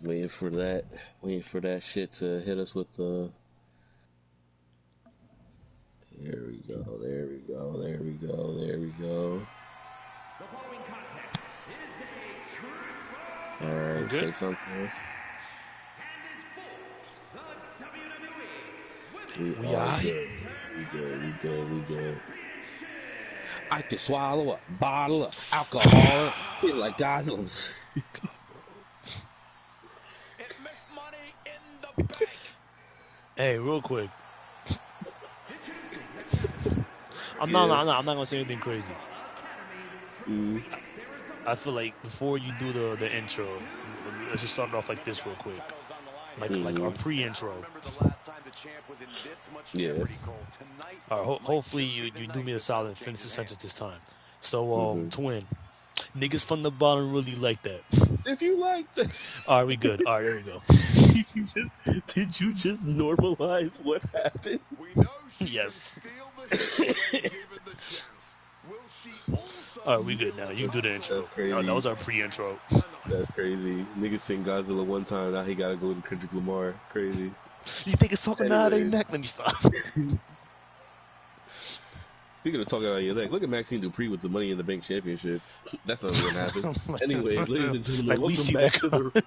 Waiting for that shit to hit us with the. There we go. There we go. There we go. There we go. All right, say something else. We are good. We good. I can swallow a bottle of alcohol. Feel like Goslings. Hey, real quick. I'm not gonna say anything crazy. I feel like before you do the intro, let's just start off like this real quick, like our pre-intro. Yeah. All right, hopefully you do me a solid and finish the sentence this time. So twin, niggas from the bottom really like that. If you like that. All right, we good. All right, there we go. Did you just normalize what happened? Yes. All right, we good now. You can do the intro. That's crazy. Oh, that was our pre-intro. That's crazy. Niggas sing Godzilla one time, now he gotta go to Kendrick Lamar. Crazy. You think it's talking out of their neck? Let me stop. Speaking of talking out of your neck, look at Maxine Dupree with the Money in the Bank Championship. That's not gonna happen. Anyway, ladies and gentlemen, welcome back to the...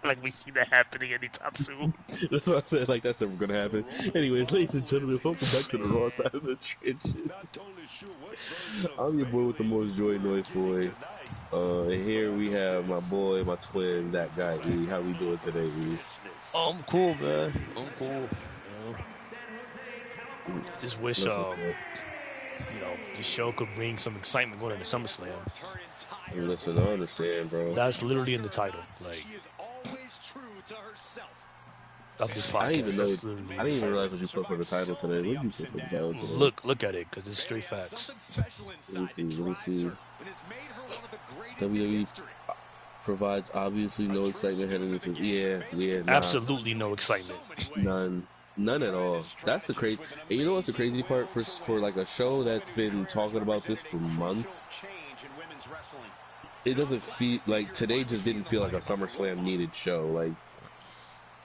Like we see that happening anytime soon. That's what I said, like that's never gonna happen. Anyways, ladies and gentlemen, welcome back to the Raw Side of the Trenches. I'm your boy with the most joy, Noise Boy. And here we have my boy, my twin, that guy, E. How we doing today, E? Oh, I'm cool, man. I'm cool. Just wish, this show could bring some excitement going into SummerSlam. Listen, I understand, bro. That's literally in the title, like, of this podcast. I didn't even realize what you put for the title today. What did you put for the title today? Look at it, because it's straight facts. Let me see. WWE provides obviously no excitement heading into nah. Absolutely no excitement. None at all. That's the crazy. And you know what's the crazy part for like a show that's been talking about this for months? It doesn't feel like today just didn't feel like a SummerSlam needed show. Like,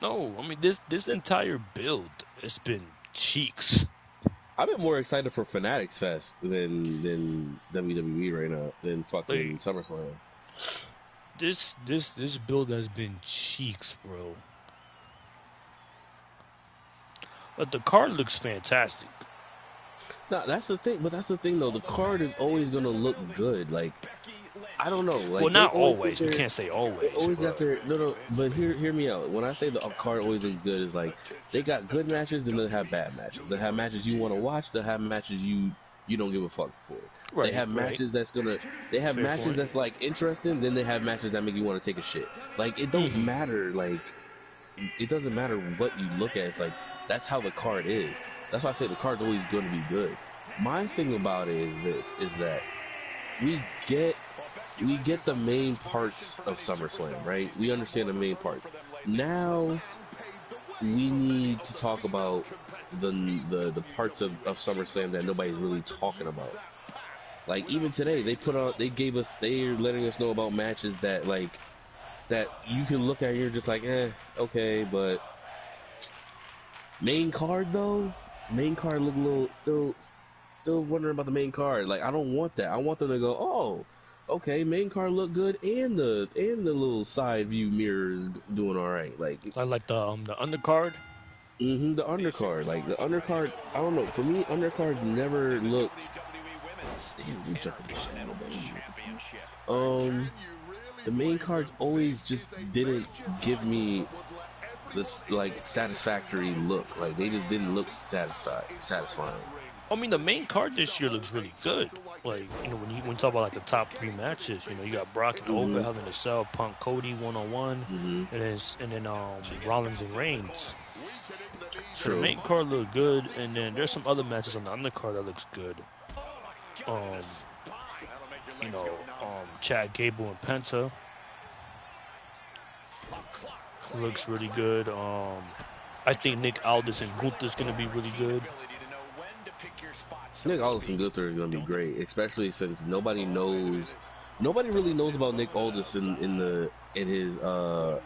no, I mean this entire build, it's been cheeks. I've been more excited for Fanatics Fest than WWE right now than fucking SummerSlam. This build has been cheeks, bro. But the card looks fantastic. No, that's the thing. But that's the thing, though. The card is always gonna look good. Like, I don't know. Like, well, not always. We can't say always. Always after no. But hear me out. When I say the card always looks good, is like they got good matches, and they have bad matches. They have matches you want to watch. They have matches you don't give a fuck for. Right, they have matches that's gonna. They have Fair matches point. That's like interesting. Then they have matches that make you want to take a shit. Like it don't matter. Like it doesn't matter what you look at. It's like that's how the card is. That's why I say the card's always going to be good. My thing about it is that we get the main parts of SummerSlam, right? We understand the main parts. Now we need to talk about the parts of SummerSlam that nobody's really talking about. Like even today, they're letting us know about matches that you can look at and you're just like, okay, but main card look a little still wondering about the main card. Like I don't want that. I want them to go, oh, okay, main card look good, and the little side view mirrors doing all right. Like I like the undercard. The undercard. Like the undercard. I don't know. For me, undercard never looked. Damn, you jumping the shadow, baby. The main cards always just didn't give me this like satisfactory look. Like they just didn't look satisfying. I mean, the main card this year looks really good. Like, when you talk about like the top 3 matches, you got Brock and Oba having to sell Punk Cody 1-on-1, and then Rollins and Reigns. So the main card looked good, and then there's some other matches on the undercard that looks good. Chad Gable and Penta looks really good. I think Nick Aldis and Gunther's gonna be really good. Nick Aldis and Gunther is gonna be great, especially since nobody knows nobody really knows about Nick Aldis in his what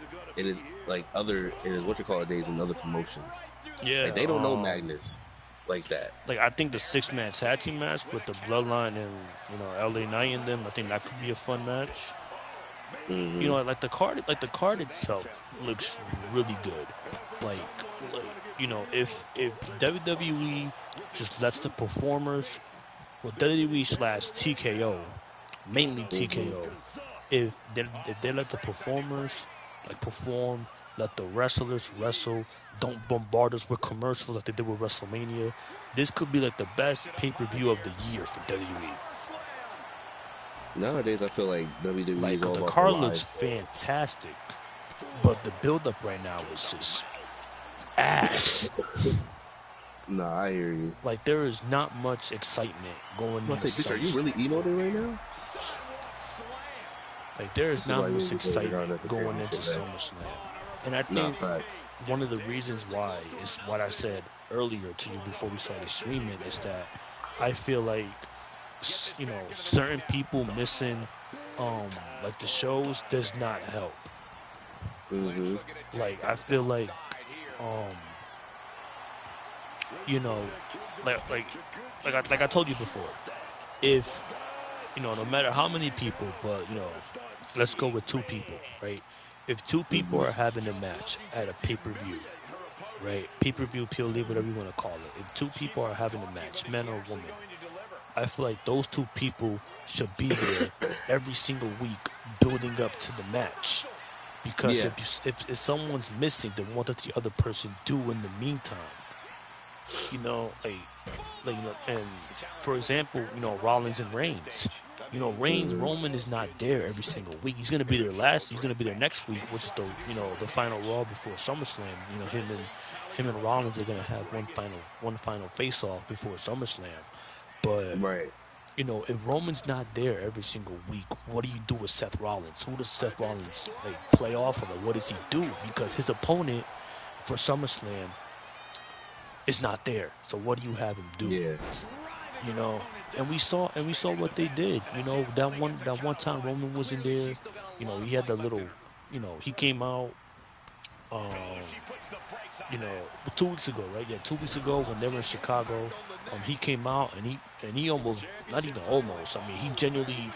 you call it days in other promotions. Yeah, like they don't know Magnus like that. Like I think the 6-man tag team match with the Bloodline and LA Knight and them, I think that could be a fun match. Mm-hmm. Like the card itself looks really good. Like if WWE just lets the performers, well, WWE/TKO, mainly TKO, if they let the performers perform, let the wrestlers wrestle, don't bombard us with commercials like they did with WrestleMania, this could be like the best pay-per-view of the year for WWE. Nowadays, I feel like WWE is all the about card the looks fantastic, but the build-up right now is just ass. Nah, I hear you. Like there is not much excitement going into SummerSlam. Are you really emoting right now? Like there is not much excitement going into SummerSlam, and I think one of the reasons why is what I said earlier to you before we started streaming is that I feel like certain people missing like the shows does not help. Mm-hmm. Like I feel like like I told you before, if no matter how many people, but let's go with 2 people, right? If 2 people are having a match at a pay-per-view, right? Pay-per-view, PLE, whatever you want to call it. If 2 people are having a match, man or woman, I feel like those 2 people should be there every single week building up to the match. Because if someone's missing, then what does the other person do in the meantime? And for example, Rollins and Reigns. Roman is not there every single week. He's gonna be there he's gonna be there next week, which is the final Raw before SummerSlam. Him and Rollins are gonna have one final face off before SummerSlam. But if Roman's not there every single week, what do you do with Seth Rollins? Who does Seth Rollins play off of? What does he do? Because his opponent for SummerSlam is not there. So what do you have him do? Yeah. And we saw what they did. That one time Roman wasn't there. He had the little, he came out 2 weeks ago, right? Yeah, 2 weeks ago when they were in Chicago, he came out and he almost, not even almost, I mean, he genuinely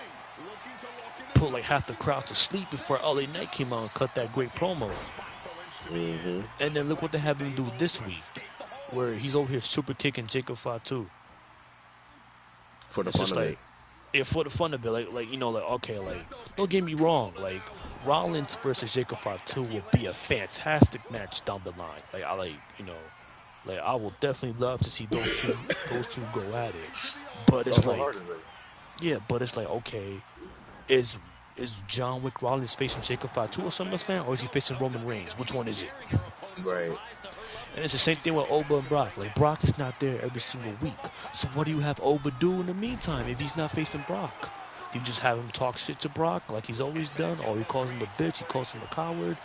put like half the crowd to sleep before LA Knight came out and cut that great promo. Mm-hmm. And then look what they have him do this week, where he's over here super kicking Jacob Fatu. For the fun of it. Yeah, for the fun of it. Okay, don't get me wrong, Rollins versus Jacob Fatu will be a fantastic match down the line. I will definitely love to see those two go at it. But it's okay, is John Wick Rollins facing Jacob Fatu or SummerSlam, or is he facing Roman Reigns? Which one is it? Right. And it's the same thing with Oba and Brock. Brock is not there every single week. So what do you have Oba do in the meantime if he's not facing Brock? Do you just have him talk shit to Brock like he's always done? Or he calls him a bitch, he calls him a coward?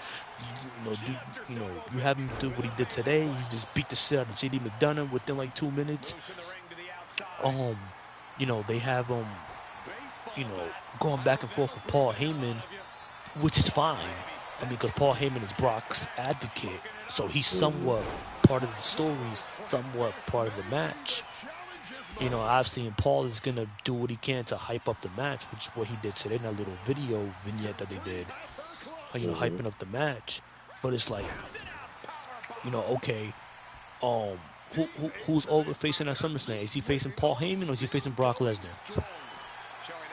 You have him do what he did today. He just beat the shit out of JD McDonough within 2 minutes. They have him, going back and forth with Paul Heyman, which is fine. I mean, because Paul Heyman is Brock's advocate, so he's somewhat part of the story, somewhat part of the match. I've seen Paul is going to do what he can to hype up the match, which is what he did today in that little video vignette that they did, hyping up the match. But it's okay, who's over facing at SummerSlam? Is he facing Paul Heyman or is he facing Brock Lesnar?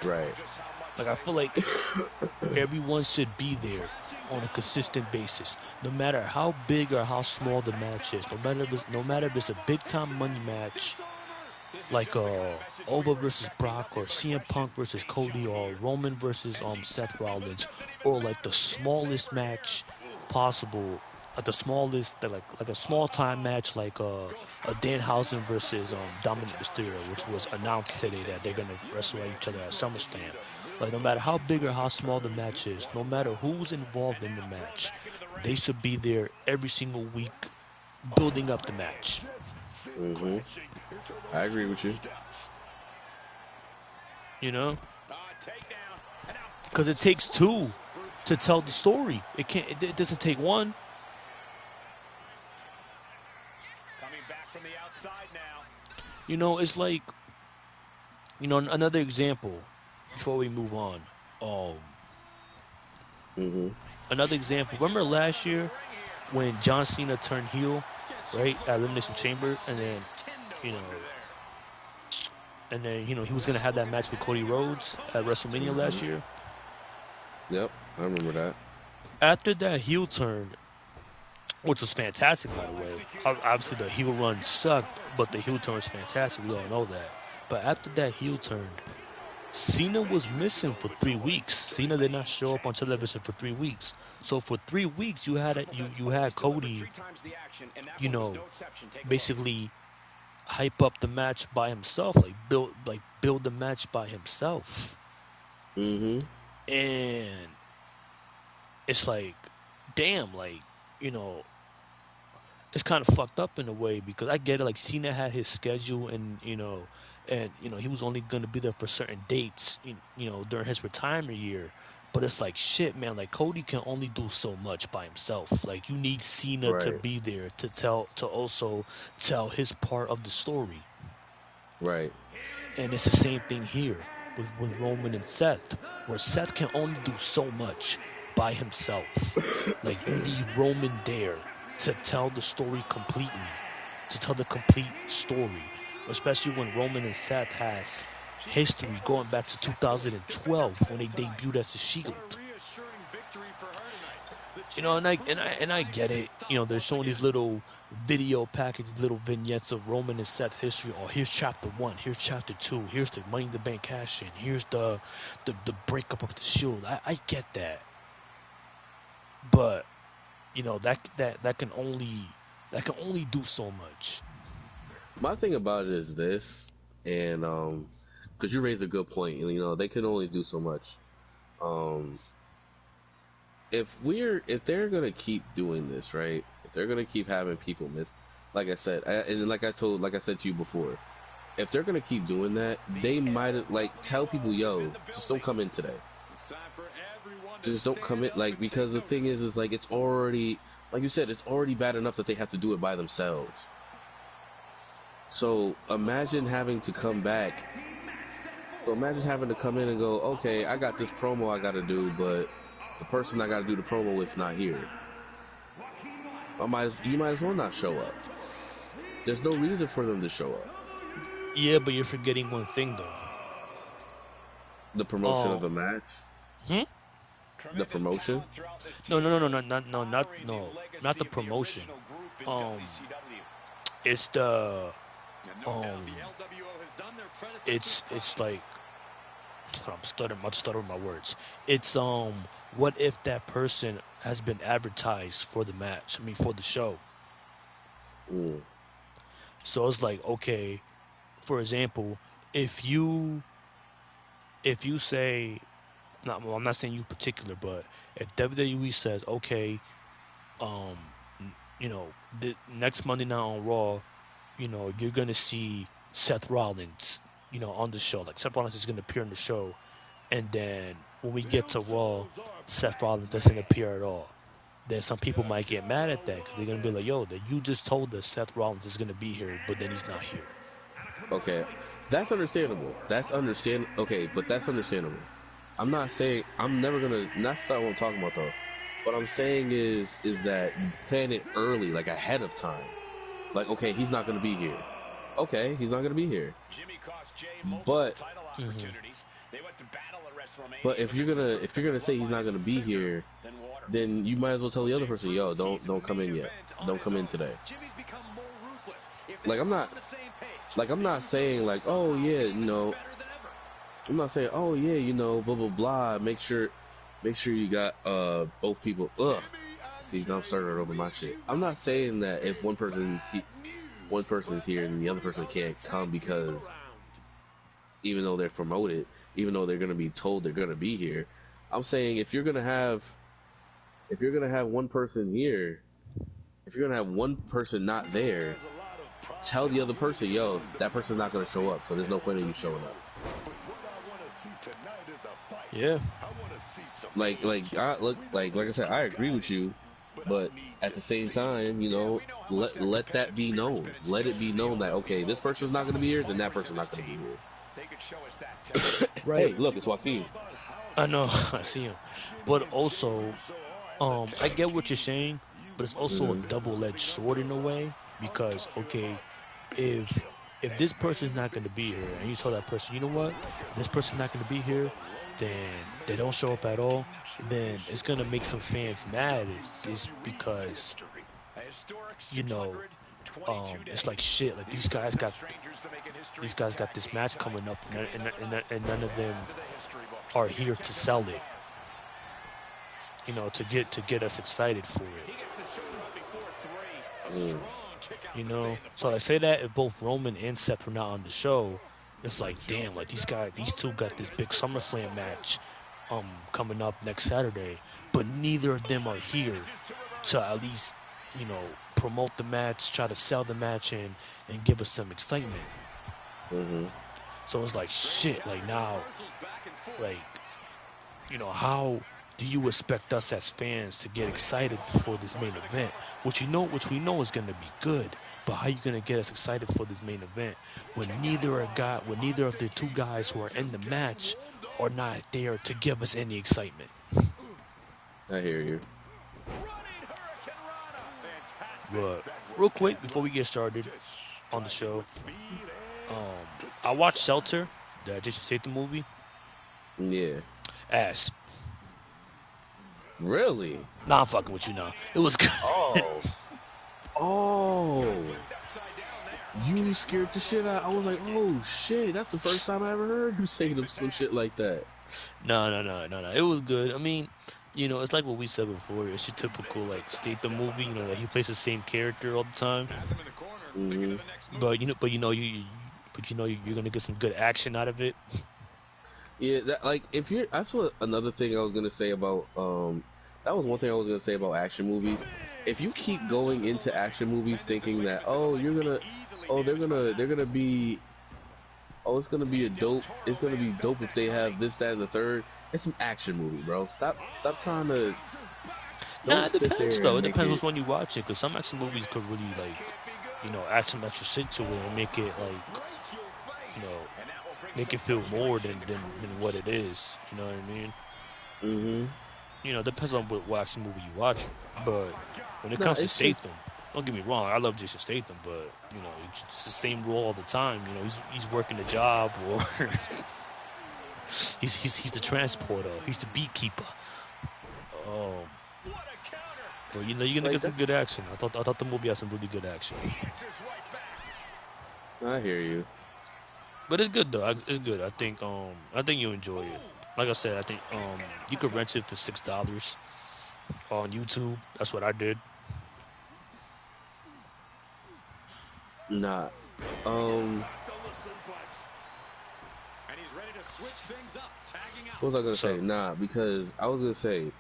Right. I feel like everyone should be there on a consistent basis, no matter how big or how small the match is. No matter if it's a big time money match, like Oba versus Brock, or CM Punk versus Cody, or Roman versus Seth Rollins, or the smallest match possible, the smallest, like a small time match, a Danhausen versus Dominic Mysterio, which was announced today that they're gonna wrestle each other at SummerSlam. No matter how big or how small the match is, no matter who's involved in the match, they should be there every single week building up the match. Mm-hmm. I agree with you. Because it takes two to tell the story. It doesn't take one. Coming back from the outside now. You know, it's like, you know, another example before we move on. Another example. Remember last year when John Cena turned heel, right, at Elimination Chamber, and then, you know, he was gonna have that match with Cody Rhodes at WrestleMania last year. Yep, I remember that. After that heel turn, which was fantastic, by the way. Obviously, the heel run sucked, but the heel turn was fantastic. We all know that. But after that heel turn, Cena was missing for 3 weeks. Cena did not show up on television for 3 weeks. So for 3 weeks, you had Cody, you know, basically hype up the match by himself, build the match by himself. And it's like, damn, like, you know, it's kind of fucked up in a way, because I get it. Like, Cena had his schedule, and you know, he was only going to be there for certain dates, you know, during his retirement year. But it's like, shit, man. Like, Cody can only do so much by himself. Like, you need Cena to be there to also tell his part of the story. Right. And it's the same thing here with Roman and Seth, where Seth can only do so much by himself. Like, you need Roman there to tell the story completely, to tell the complete story, especially when Roman and Seth has history going back to 2012 when they debuted as the Shield. You know, and I get it. You know, they're showing these little video packages, little vignettes of Roman and Seth history. Oh, here's chapter 1, here's chapter 2, here's the Money in the Bank cash in, here's the breakup of the Shield. I get that, but you know, that can only do so much. My thing about it is this, and because you raised a good point, you know, they can only do so much. If they're gonna keep doing this, right? If they're gonna keep having people miss, like I said, like I said to you before, if they're gonna keep doing that, they might tell people, yo, just don't come in today. Just don't come in, because the thing is like, it's already, like you said, it's already bad enough that they have to do it by themselves. So imagine having to come back. So imagine having to come in and go, okay, I got this promo I gotta do, but the person I gotta do the promo with is not here. You might as well not show up. There's no reason for them to show up. Yeah, but you're forgetting one thing, though. The promotion of the match. The promotion? No, not the promotion. It's the it's like, I'm stuttering my words. It's what if that person has been advertised for the match? I mean, for the show. So it's like, okay, for example, if you say, I'm not saying you particular, but if WWE says, okay, you know, the next Monday night on Raw, you know, you're gonna see Seth Rollins, you know, on the show. Like, Seth Rollins is gonna appear in the show, and then when we get to Raw, Seth Rollins doesn't appear at all. Then some people might get mad at that, because they're gonna be like, yo, that you just told us Seth Rollins is gonna be here, but then he's not here. Okay, that's understandable. Okay, but that's understandable. I'm not saying I'm never gonna. That's not what I'm talking about, though. What I'm saying is that you plan it early, like ahead of time. Like, okay, he's not gonna be here. Okay, he's not gonna be here. But if you're gonna say he's not gonna be here, then you might as well tell the other person, yo, don't come in yet. Don't come in today. Like, I'm not saying like, oh yeah, you know. I'm not saying, oh yeah, you know, blah blah blah. Make sure you got both people. See, now I'm starting over my shit. I'm not saying that if one person's here and the other person can't come, because even though they're promoted, even though they're gonna be told they're gonna be here, I'm saying if you're gonna have one person here, if you're gonna have one person not there, tell the other person, yo, that person's not gonna show up, so there's no point in you showing up. Yeah. like I said, I agree with you, but at the same time, you know, let that be known. Let it be known that okay, this person's not going to be here, then that person's not going to be here. Right. Hey, look, it's Joaquin. I know, I see him, but also, I get what you're saying, but it's also a double-edged sword in a way because okay, if this person's not going to be here, and you tell that person, you know what, this person's not going to be here, then they don't show up at all, then it's going to make some fans mad. It's because, you know, it's like shit. Like these guys got this match coming up, and none of them are here to sell it. You know, to get us excited for it. You know, so I say that if both Roman and Seth were not on the show, it's like damn, like these two got this big SummerSlam match, coming up next Saturday, but neither of them are here to at least, you know, promote the match, try to sell the match, and give us some excitement. So it's like shit. Like now, like, you know, how do you expect us as fans to get excited for this main event, which we know is going to be good, but how you going to get us excited for this main event when neither of the two guys who are in the match are not there to give us any excitement? I hear you. But real quick before we get started on the show, I watched Shelter, the Jason Statham movie. Yeah. Ass. Really? Nah, I'm fucking with you now. It was good. Oh. You scared the shit out. I was like, oh shit, that's the first time I ever heard you say some shit like that. No. It was good. I mean, you know, it's like what we said before. It's your typical like Statham movie. You know, that he plays the same character all the time. But you're gonna get some good action out of it. Yeah, that's another thing I was gonna say about that was one thing I was gonna say about action movies. If you keep going into action movies thinking that it's gonna be dope if they have this, that, and the third, it's an action movie, bro. Stop trying to. Nah, it depends though. It depends which one you watch it, because some action movies could really like, you know, add some extra shit to it and make it like, you know, make it feel more than what it is. You know what I mean? You know, it depends on what action movie you watch. But when it comes to Statham, don't get me wrong, I love Jason Statham, but you know, it's the same role all the time. You know, he's working a job, or he's the transporter, he's the beekeeper. But you know, you're gonna get some good action. I thought the movie had some really good action. I hear you. But it's good though. It's good. I think you enjoy it. Like I said, I think you could rent it for $6 on YouTube. That's what I did. Nah. What was I gonna say? Nah, because I was gonna say,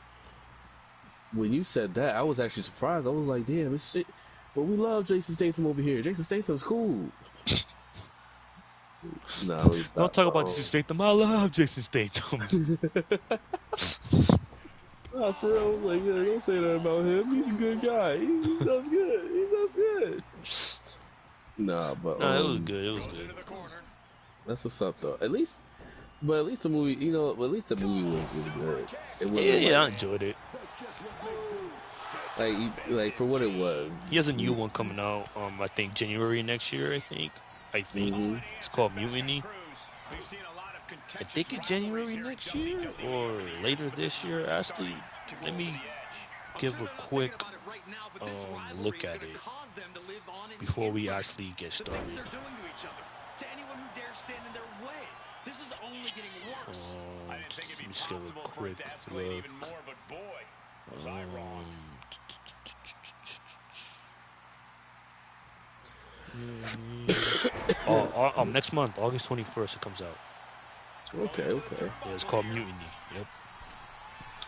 when you said that, I was actually surprised. I was like, damn, this shit. But we love Jason Statham over here. Jason Statham's cool. No, don't talk about Jason Statham. I love Jason Statham. Nah, for real, like, yeah, don't say that about him. He's a good guy. He does good. He does good. Nah, but it was good. It was good. That's what's up, though. At least the movie, you know, at least the movie was good. It was I enjoyed it. Like for what it was. He has a new one coming out. I think January next year. I think it's called Mutiny. I think it's January next year or later this year. Actually, let me give a quick look at it before we actually get started. Just give a quick look. Next month, August 21st, it comes out. Okay. Yeah, it's called Mutiny. Yep.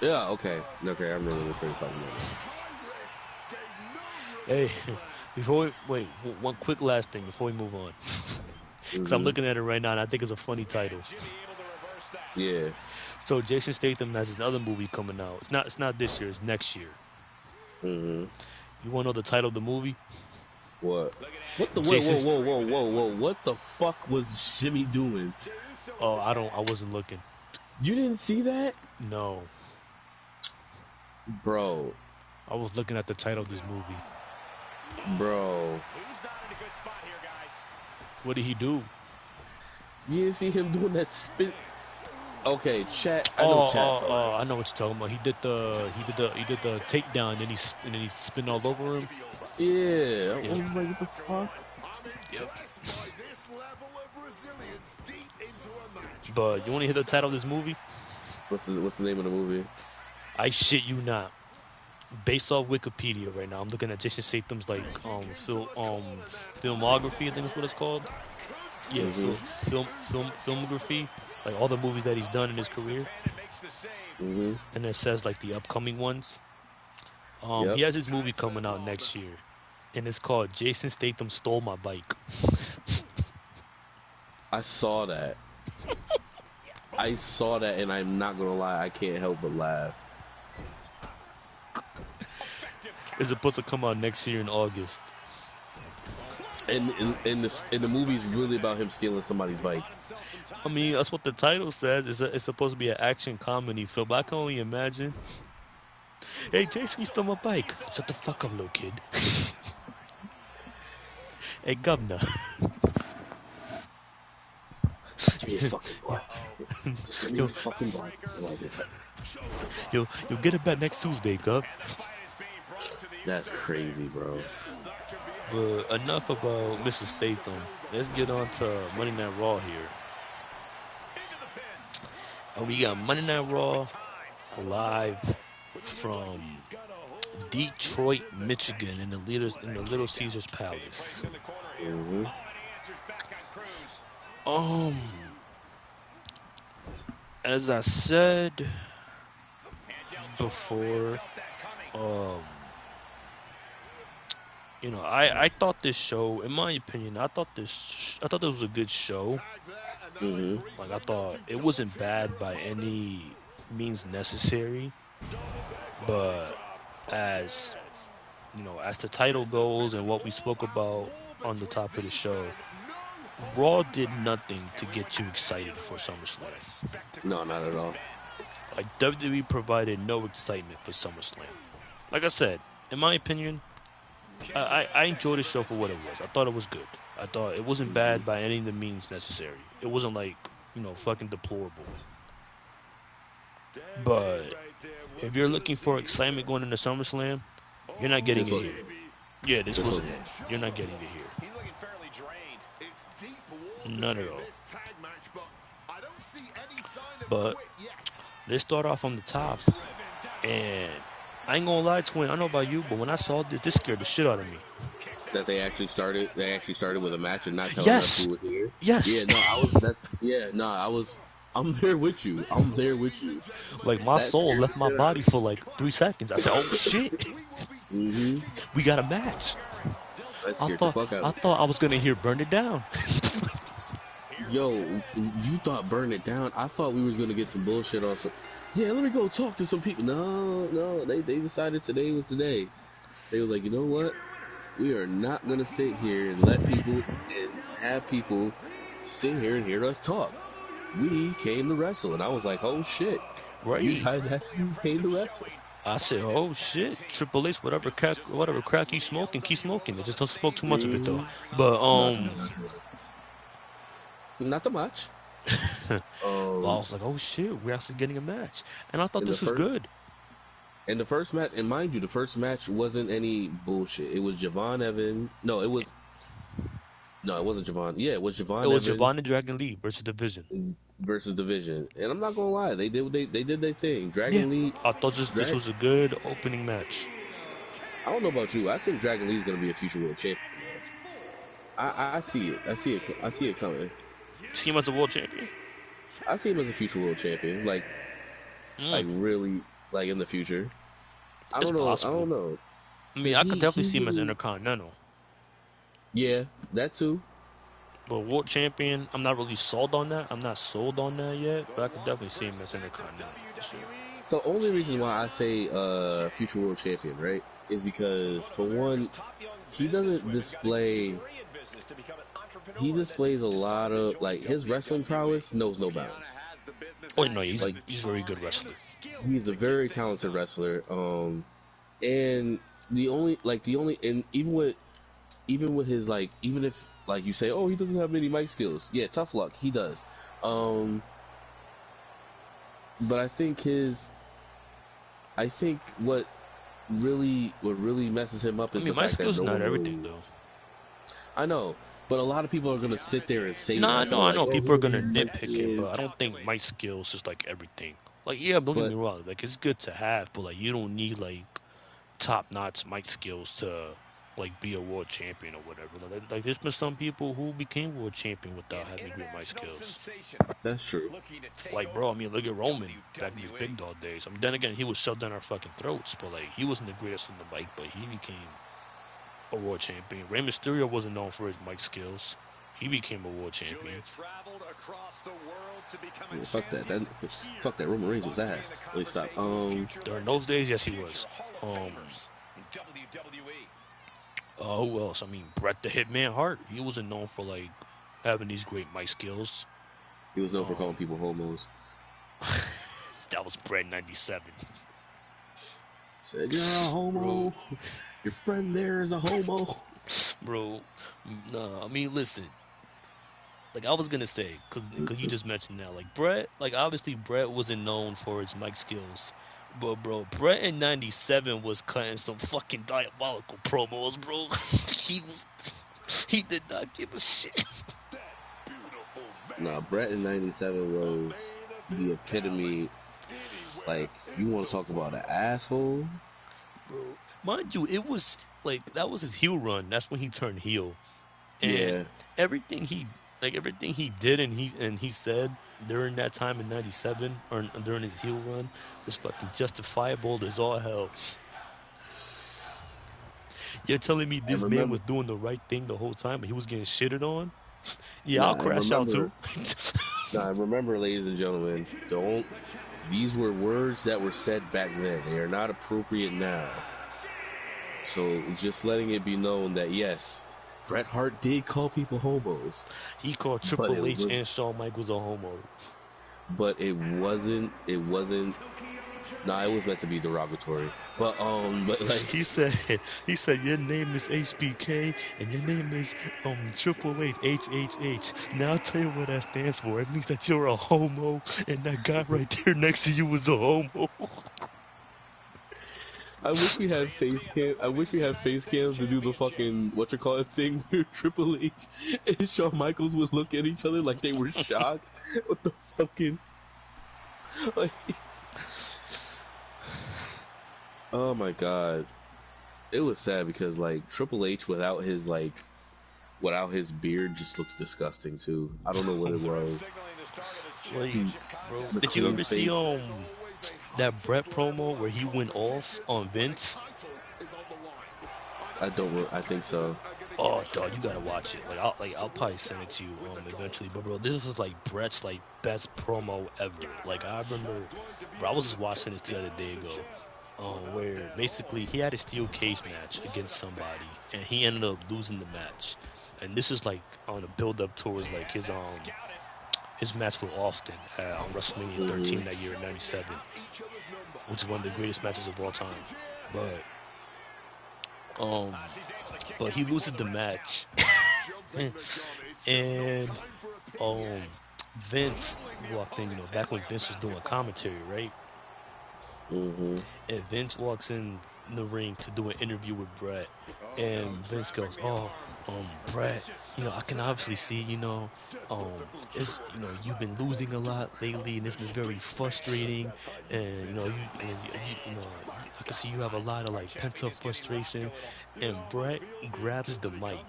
Yeah, okay, I remember what you're talking about. Hey, one quick last thing before we move on. Because I'm looking at it right now, and I think it's a funny title. Yeah. So Jason Statham has another movie coming out. It's not this year. It's next year. Mm-hmm. You want to know the title of the movie? What? What the? Jason Whoa! What the fuck was Jimmy doing? Oh, I wasn't looking. You didn't see that? No. Bro. I was looking at the title of this movie. Bro. He's not in a good spot here, guys. What did he do? You didn't see him doing that spin? Okay, chat. I Oh, know chat saw I know what you're talking about. He did the takedown, and he spin all over him. Yeah. I was like, what the fuck? Yep. But you want to hear the title of this movie? What's the name of the movie? I shit you not. Based off Wikipedia right now, I'm looking at Jason Statham's like filmography. I think is what it's called. Yeah, filmography. Like all the movies that he's done in his career. Mm-hmm. And it says like the upcoming ones. He has his movie coming out next year, and it's called Jason Statham Stole My Bike. I saw that. I saw that, and I'm not gonna lie, I can't help but laugh. It's supposed to come out next year in August. And the movie's really about him stealing somebody's bike. I mean, that's what the title says. It's supposed to be an action comedy film. But I can only imagine. Hey, Jason, you stole my bike. Shut the fuck up, little kid. Hey, governor. Give me a fucking bike. Just give me a fucking bike. You'll get it back next Tuesday, Gov. That's crazy, bro. But enough about Mrs. Statham. Let's get on to Monday Night Raw here. We got Monday Night Raw live from Detroit, Michigan, in the Little Caesars Palace. Mm-hmm. As I said before, I thought this show, in my opinion, I thought this was a good show. Mm-hmm. Like, I thought it wasn't bad by any means necessary, but as the title goes and what we spoke about on the top of the show, Raw did nothing to get you excited for SummerSlam. No, not at all. Like, WWE provided no excitement for SummerSlam. Like I said, in my opinion, I enjoyed the show for what it was. I thought it was good. I thought it wasn't bad by any of the means necessary. It wasn't like, fucking deplorable. But if you're looking for excitement going into SummerSlam, you're not getting it here. Yeah, this wasn't it. You're not getting it here. None at all. But let's start off on the top. And I ain't gonna lie, Twin, I don't know about you, but when I saw this scared the shit out of me. That they actually started with a match and not telling us who was here. Yes. Yeah, no, I'm there with you. Like, my soul left my body for like 3 seconds. I said, oh shit. Mm-hmm. We got a match. I thought I was gonna hear Burn It Down. Yo, you thought Burn It Down? I thought we was gonna get some bullshit on some. Yeah, let me go talk to some people. No, they decided today was the day. They was like, you know what? We are not gonna sit here and have people sit here and hear us talk. We came to wrestle, and I was like, oh shit, right? You guys actually came to wrestle. I said, oh shit, Triple H, whatever crack you smoking, keep smoking. Just don't smoke too much of it though. But not too much. Well, I was like, oh shit, we're actually getting a match, and I thought this was good. And the first match, and mind you, the first match wasn't any bullshit. It was Javon Evans. No, it wasn't Javon. Yeah, it was Javon. It was Evans Javon and Dragon Lee versus Division. And I'm not gonna lie, they did their thing. Dragon Lee. I thought this was a good opening match. I don't know about you. I think Dragon Lee's gonna be a future world champion. I see it. I see it coming. See him as a world champion? I see him as a future world champion. Like really, like in the future. I don't know. I mean, I could definitely see him as Intercontinental. Yeah, that too. But world champion, I'm not really sold on that. I'm not sold on that yet, but I could definitely see him as Intercontinental this year. So only reason why I say future world champion, right, is because for one, he doesn't display. He displays a lot of like his wrestling prowess knows no bounds. Oh no, he's a very good wrestler. He's a very talented wrestler. And and even with his like, even if like you say, oh, he doesn't have many mic skills. Yeah, tough luck, he does. But I think what really messes him up is the my fact skills that not everything though. I know, but a lot of people are gonna sit there and say, I know. like, People are gonna nitpick it, but I don't think my skills is like everything. Like, yeah, don't get me wrong. Like, it's good to have, but like, you don't need like top-notch mic skills to like be a world champion or whatever. Like there's been some people who became world champion without having great mic skills. That's true. Like, bro, I mean, look at Roman back in his big dog days. I mean, then again, he was shoved down our fucking throats, but like, he wasn't the greatest on the mic, but he became a world champion. Rey Mysterio wasn't known for his mic skills. He became a world champion. Yeah, fuck that. Fuck that. Roman Reigns was ass. Let me stop. During those days, yes, he was. Who else? I mean, Bret the Hitman Hart. He wasn't known for like having these great mic skills. He was known for calling people homos. That was Bret '97. Said you're a homo. Bro. Your friend there is a homo. Bro, nah. I mean, listen. Like I was gonna say, cause you just mentioned that. Like Bret, like obviously Bret wasn't known for his mic skills. But bro, Bret in '97 was cutting some fucking diabolical promos, bro. He did not give a shit. Nah, Bret in '97 was the epitome. Like, you want to talk about an asshole, bro? Mind you, it was like that was his heel run. That's when he turned heel, and yeah. everything he did and he said during that time in '97 or during his heel run was fucking justifiable as all hell. You're telling me this man was doing the right thing the whole time, but he was getting shitted on? Yeah, I'll crash out too. Nah, remember, ladies and gentlemen, these were words that were said back then. They are not appropriate now. So just letting it be known that yes, Bret Hart did call people homos. He called Triple H and Shawn Michaels a homo. But it wasn't. Nah, it was meant to be derogatory. But like he said, your name is HBK and your name is Triple H, HHH. Now I'll tell you what that stands for. It means that you're a homo, and that guy right there next to you was a homo. I wish we had face cams to do the fucking thing where Triple H and Shawn Michaels would look at each other like they were shocked. What the fucking like? Oh my god, it was sad because like Triple H without his beard just looks disgusting too. I don't know what it was. Bro, did you ever see that Bret promo where he went off on Vince? I think so. Oh, dog, you gotta watch it. I'll probably send it to you eventually. But bro, this was like Bret's like best promo ever. Like I remember, bro, I was just watching this the other day ago. Where basically he had a steel cage match against somebody, and he ended up losing the match. And this is like on a build up towards like his match with Austin on WrestleMania 13 that year in '97, which is one of the greatest matches of all time. But he loses the match, and Vince walked in. Back when Vince was doing commentary, right? Mm-hmm. And Vince walks in the ring to do an interview with Bret, and Vince goes, Bret, I can obviously see, it's, you've been losing a lot lately, and it's been very frustrating, and I can see you have a lot of like pent up frustration. And Bret grabs the mic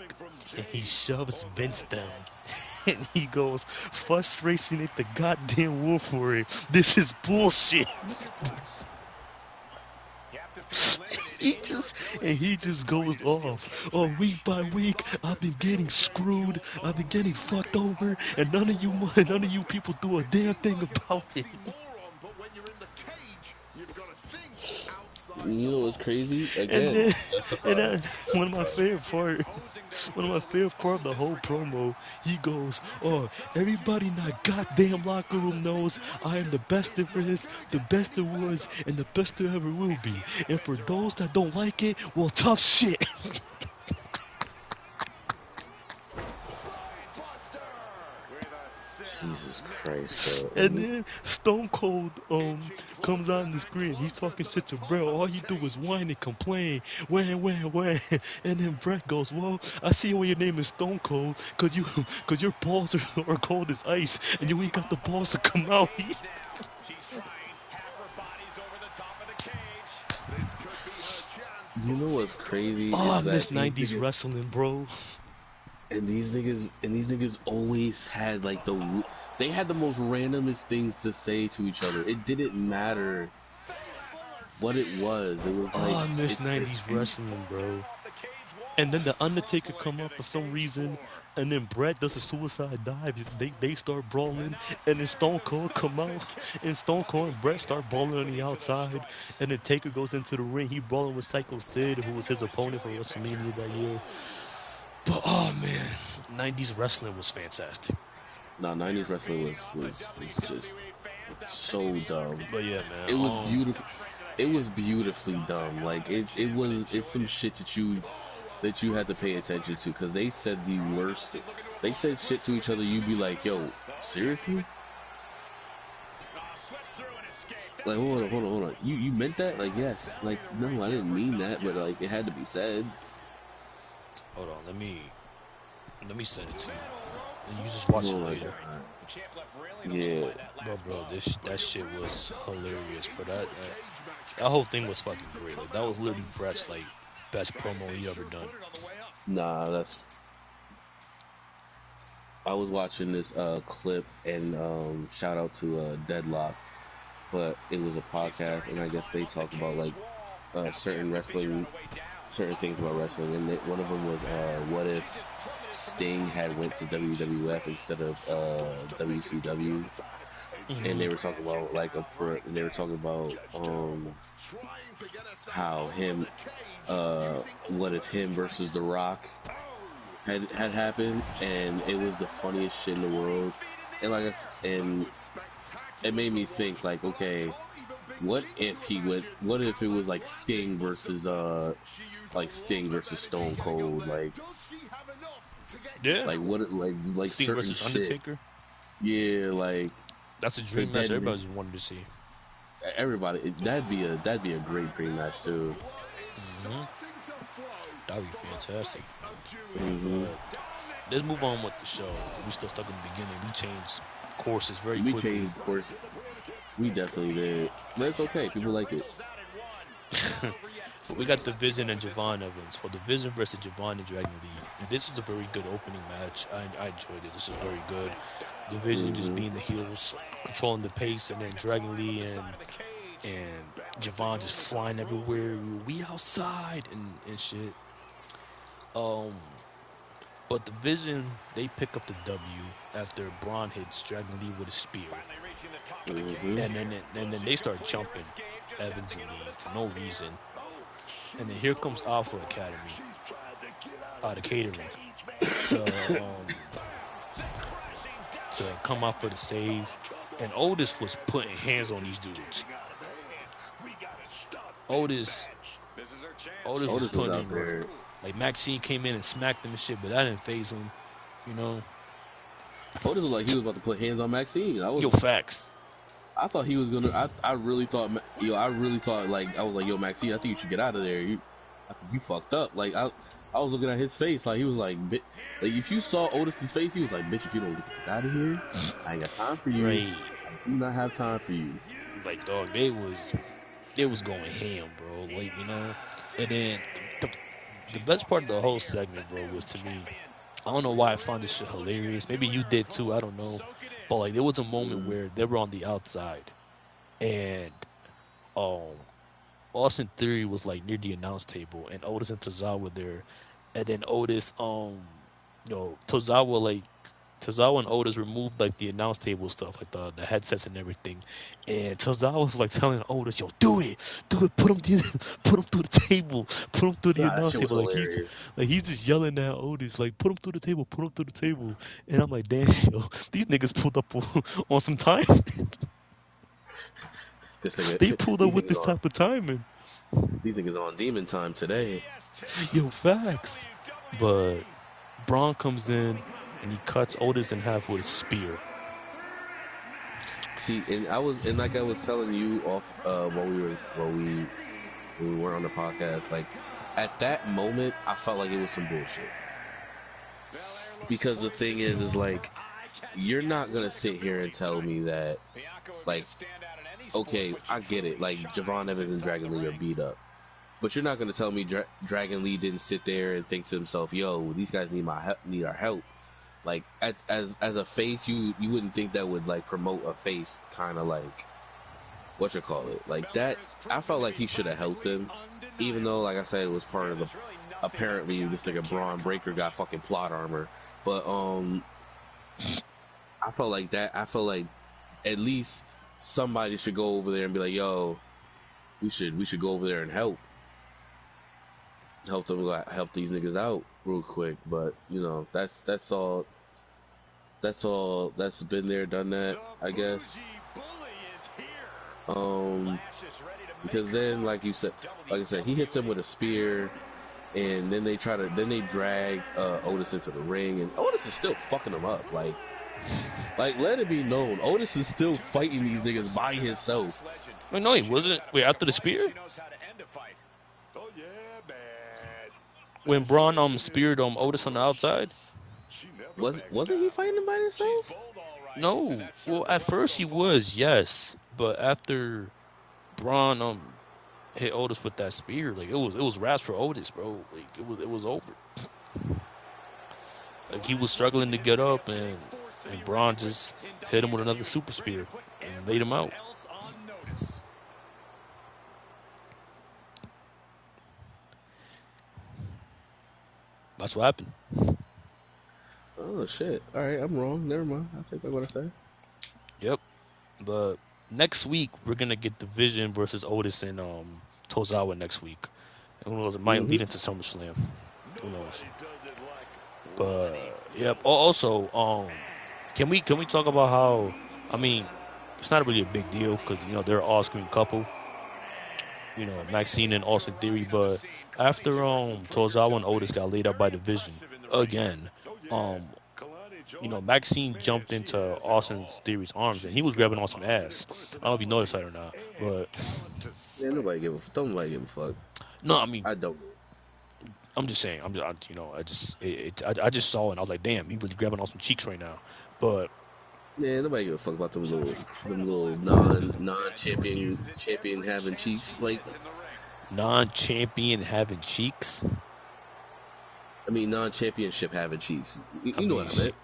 and he shoves Vince down. And he goes, frustration ain't the goddamn word for it. This is bullshit. He just goes off. Oh, week by week, I've been getting screwed. I've been getting fucked over, and none of you people do a damn thing about it. You know what's crazy? And Again, then, justified. one of my favorite part of the whole promo, he goes, "Oh, everybody in that goddamn locker room knows I am the best there is, the best there was, and the best there ever will be. And for those that don't like it, well, tough shit." Jesus Christ, bro. And then Stone Cold comes on the screen. He's talking shit to Brett. All he do is whine and complain. When. And then Brett goes, "Well, I see why your name is Stone Cold, cause your balls are cold as ice, and you ain't got the balls to come out." You know what's crazy Oh, I is that miss these 90s niggas, wrestling, bro. and these niggas always had like they had the most randomest things to say to each other. It didn't matter what it was. It was Oh, like I miss 90s you, wrestling, bro. And then the Undertaker come up for some reason, and then Brett does a suicide dive. They start brawling, and then Stone Cold come out, and Stone Cold and Brett start brawling on the outside, and then Taker goes into the ring. He brawling with Psycho Sid, who was his opponent for WrestleMania that year. But oh man, 90s wrestling was fantastic. nah, 90s wrestling was just so dumb. But yeah, man. It was beautiful. It was beautifully dumb. Like it's some shit that you had to pay attention to, because they said the worst. They said shit to each other. You'd be like, "Yo, seriously?" Like, hold on. You meant that? Like, yes. Like, no, I didn't mean that, but like, it had to be said. Hold on, let me send it to you. And you just watch it later. Yeah. Bro, that shit was hilarious. But that whole thing was fucking great. Like, that was literally Brett's like best promo he ever done. Nah, I was watching this clip, and shout out to Deadlock, but it was a podcast, and I guess they talk about like certain things about wrestling, and one of them was what if Sting had went to WWF instead of WCW. And they were talking about how him what if him versus The Rock had happened, and it was the funniest shit in the world. And and it made me think, like, okay, what if it was like Sting versus Stone Cold, like Sting certain versus shit. Undertaker. Yeah, like that's a dream match everybody's wanted to see. Everybody, that'd be a great dream match too. That'd be fantastic. Let's move on with the show. We still stuck in the beginning. We changed courses very quickly. We changed course. We definitely did, but it's okay. People like it. We got Division and Javon Evans. Well, Division versus Javon and Dragon Lee. And this is a very good opening match. I enjoyed it. This is very good. Division just being the heels, controlling the pace, and then Dragon Lee and Javon just flying everywhere. We outside and shit. But Division, they pick up the W after Braun hits Dragon Lee with a spear. And then they start jumping Evans and Lee for no reason. And then here comes Alpha Academy, the catering, to come out for the save. And Otis was putting hands on these dudes. Otis was putting out there. Like, Maxine came in and smacked him and shit, but that didn't faze him, you know. Otis was like he was about to put hands on Maxine. Facts. I thought he was gonna. I really thought, like, I was like, yo, Maxine, I think you should get out of there. I think you fucked up. Like, I was looking at his face, like he was like, like, if you saw Otis's face, he was like, bitch, if you don't get the fuck out of here, I ain't got time for you. Right. I do not have time for you. Like, dog, they was going ham, bro. Like, you know. And then the best part of the whole segment, bro, was, to me, I don't know why I found this shit hilarious. Maybe you did too. I don't know. But like, there was a moment where they were on the outside, and Austin Theory was like near the announce table, and Otis and Tozawa were there, and then Otis, Tozawa and Otis removed like the announce table stuff, like the headsets and everything, and Tozawa was like telling Otis, "Yo, do it, put him through the table, put him through the Nah, that announce shit was table." hilarious. He's just yelling at Otis, like, "Put him through the table, put him through the table," and I'm like, "Damn, yo, these niggas pulled up on some time." They pulled up with this type of timing. These niggas on demon time today. Yo, facts. But Braun comes in and he cuts Otis in half with a spear. See, and like I was telling you off when we were on the podcast, like at that moment I felt like it was some bullshit. Because the thing is like you're not gonna sit here and tell me that, like, okay, I get it, like Javon Evans and Dragon Lee are beat up, but you're not gonna tell me Dragon Lee didn't sit there and think to himself, "Yo, these guys need our help." Like as a face, you wouldn't think that would like promote a face kind of like like that. I felt like he should have helped him, even though, like I said, it was part of the apparently this nigga Braun Breaker got fucking plot armor, but I felt like at least somebody should go over there and be like, "Yo, we should go over there and help these niggas out real quick." But you know, that's all that's been there, done that, I guess. Because then, like I said, he hits him with a spear, and then they drag Otis into the ring, and Otis is still fucking him up. Like let it be known, Otis is still fighting these niggas by himself. Wait, no, he wasn't. Wait, after the spear? When Braun speared Otis on the outside? Wasn't he fighting him by himself? No. Well, at first he was, yes, but after Braun hit Otis with that spear, like it was wraps for Otis, bro. Like it was over. Like he was struggling to get up, and Braun just hit him with another super spear and laid him out. That's what happened. Oh shit! All right, I'm wrong. Never mind. I'll take back what I said. Yep. But next week we're gonna get Division versus Otis and Tozawa next week. And who knows? It might lead into SummerSlam. Who knows? But yep. Also, can we talk about how? I mean, it's not really a big deal because they're an all-screen couple. Maxine and Austin Theory, but after Tozawa and Otis got laid out by Division again, Maxine jumped into Austin Theory's arms and he was grabbing on some ass. I don't know if you noticed that or not, but yeah, don't nobody give a fuck. No, I mean, I don't. I'm just saying. I just saw it and I was like, damn, he really grabbing on some cheeks right now. But yeah, nobody give a fuck about them little champion having cheeks, like non-champion having cheeks. I mean, non-championship having cheeks. You know what I meant.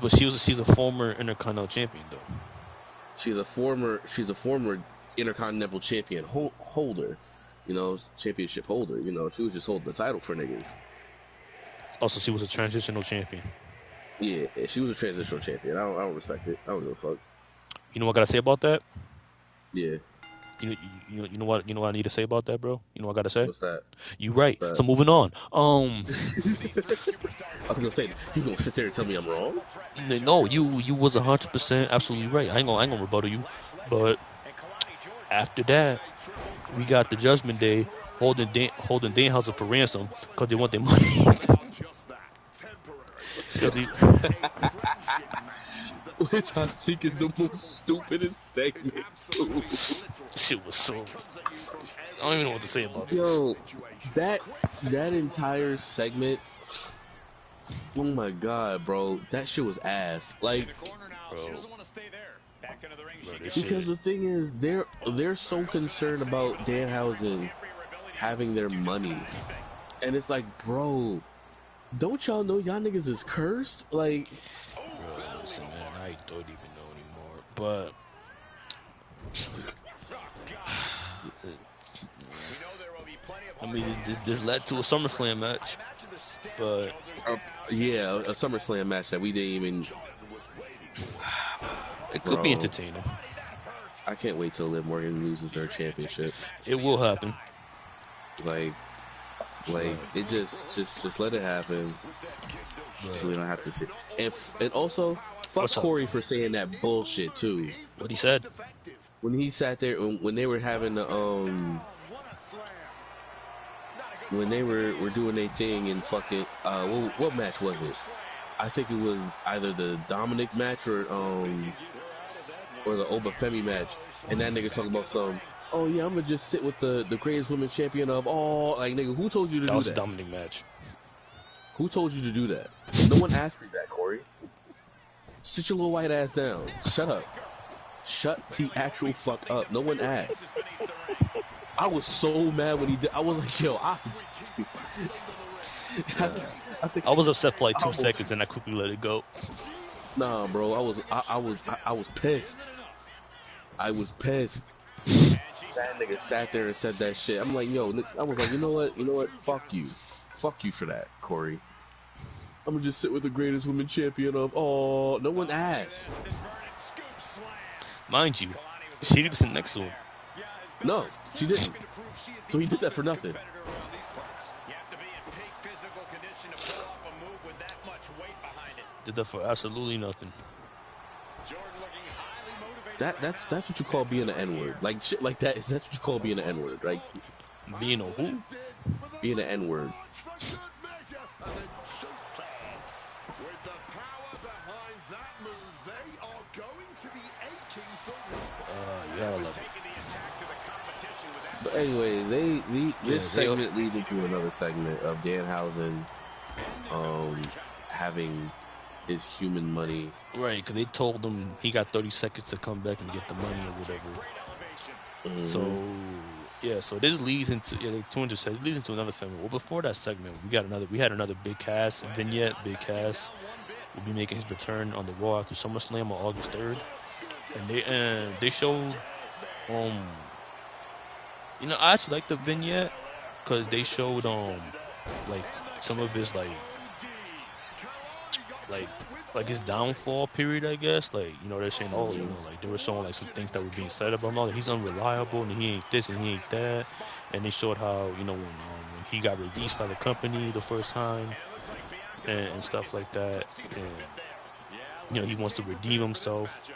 But she's a former Intercontinental champion though. She's a former Intercontinental champion holder. Championship holder. She was just holding the title for niggas. Also, she was a transitional champion. Yeah, she was a transitional champion. I don't respect it. I don't give a fuck. You know what I gotta say about that? Yeah. You know what I need to say about that, bro? You know what I gotta say? What's that? You right. So moving on. I was gonna say, you gonna sit there and tell me I'm wrong? No, you was 100% absolutely right. I ain't gonna rebuttal you. But after that, we got the Judgment Day holding Danhausen for ransom because they want their money. Which I think is the most stupidest segment too. Shit was so. I don't even know what to say about this. Yo, that entire segment. Oh my god, bro, that shit was ass. Like, bro. Because the thing is, they're so concerned about Danhausen having their money, and it's like, bro, don't y'all know y'all niggas is cursed? Like, bro, listen, man, I don't even know anymore. But I mean, this led to a SummerSlam match, but yeah, a SummerSlam match that we didn't even. It could be entertaining. I can't wait till Liv Morgan loses their championship. It will happen. Like it just let it happen, so we don't have to see. And also, fuck Corey for saying that bullshit too. What he said when he sat there when they were having the when they were doing their thing and fucking what match was it? I think it was either the Dominic match or the Obafemi match, and that nigga talking about some. Oh yeah, I'm gonna just sit with the greatest women's champion of all. Like nigga, who told you to do that? That was a Dominic match. Who told you to do that? No one asked you that, Corey. Sit your little white ass down. Shut up. Shut the actual fuck up. No one asked. I was so mad when he did. I was like, yo, I was upset for like 2 seconds and I quickly let it go. Nah, bro, I was pissed. I was pissed. That nigga sat there and said that shit. I'm like, yo, I was like, you know what? Fuck you for that, Corey. I'm gonna just sit with the greatest women champion of all. No one asked. Mind you, she didn't sit next to him. No, she didn't. So he did that for nothing. Did that for absolutely nothing. That's what you call being an N-word. Like shit like that. That's what you call being an N-word, right? Being a who? Being an N-word. Yeah, I love it. But anyway, this segment leads into another segment of Danhausen having his human money. Right, because they told him he got 30 seconds to come back and get the money or whatever. Mm-hmm. So this leads into it leads into another segment. Well, before that segment, we had another Big Cass vignette. Big Cass will be making his return on the Raw after SummerSlam on August 3rd, and they showed I actually like the vignette because they showed like some of his like his downfall period, I guess. Like, they're saying, like they were showing like some things that were being said about him. Like, he's unreliable and he ain't this and he ain't that. And they showed how, when he got released by the company the first time and stuff like that. And, he wants to redeem himself.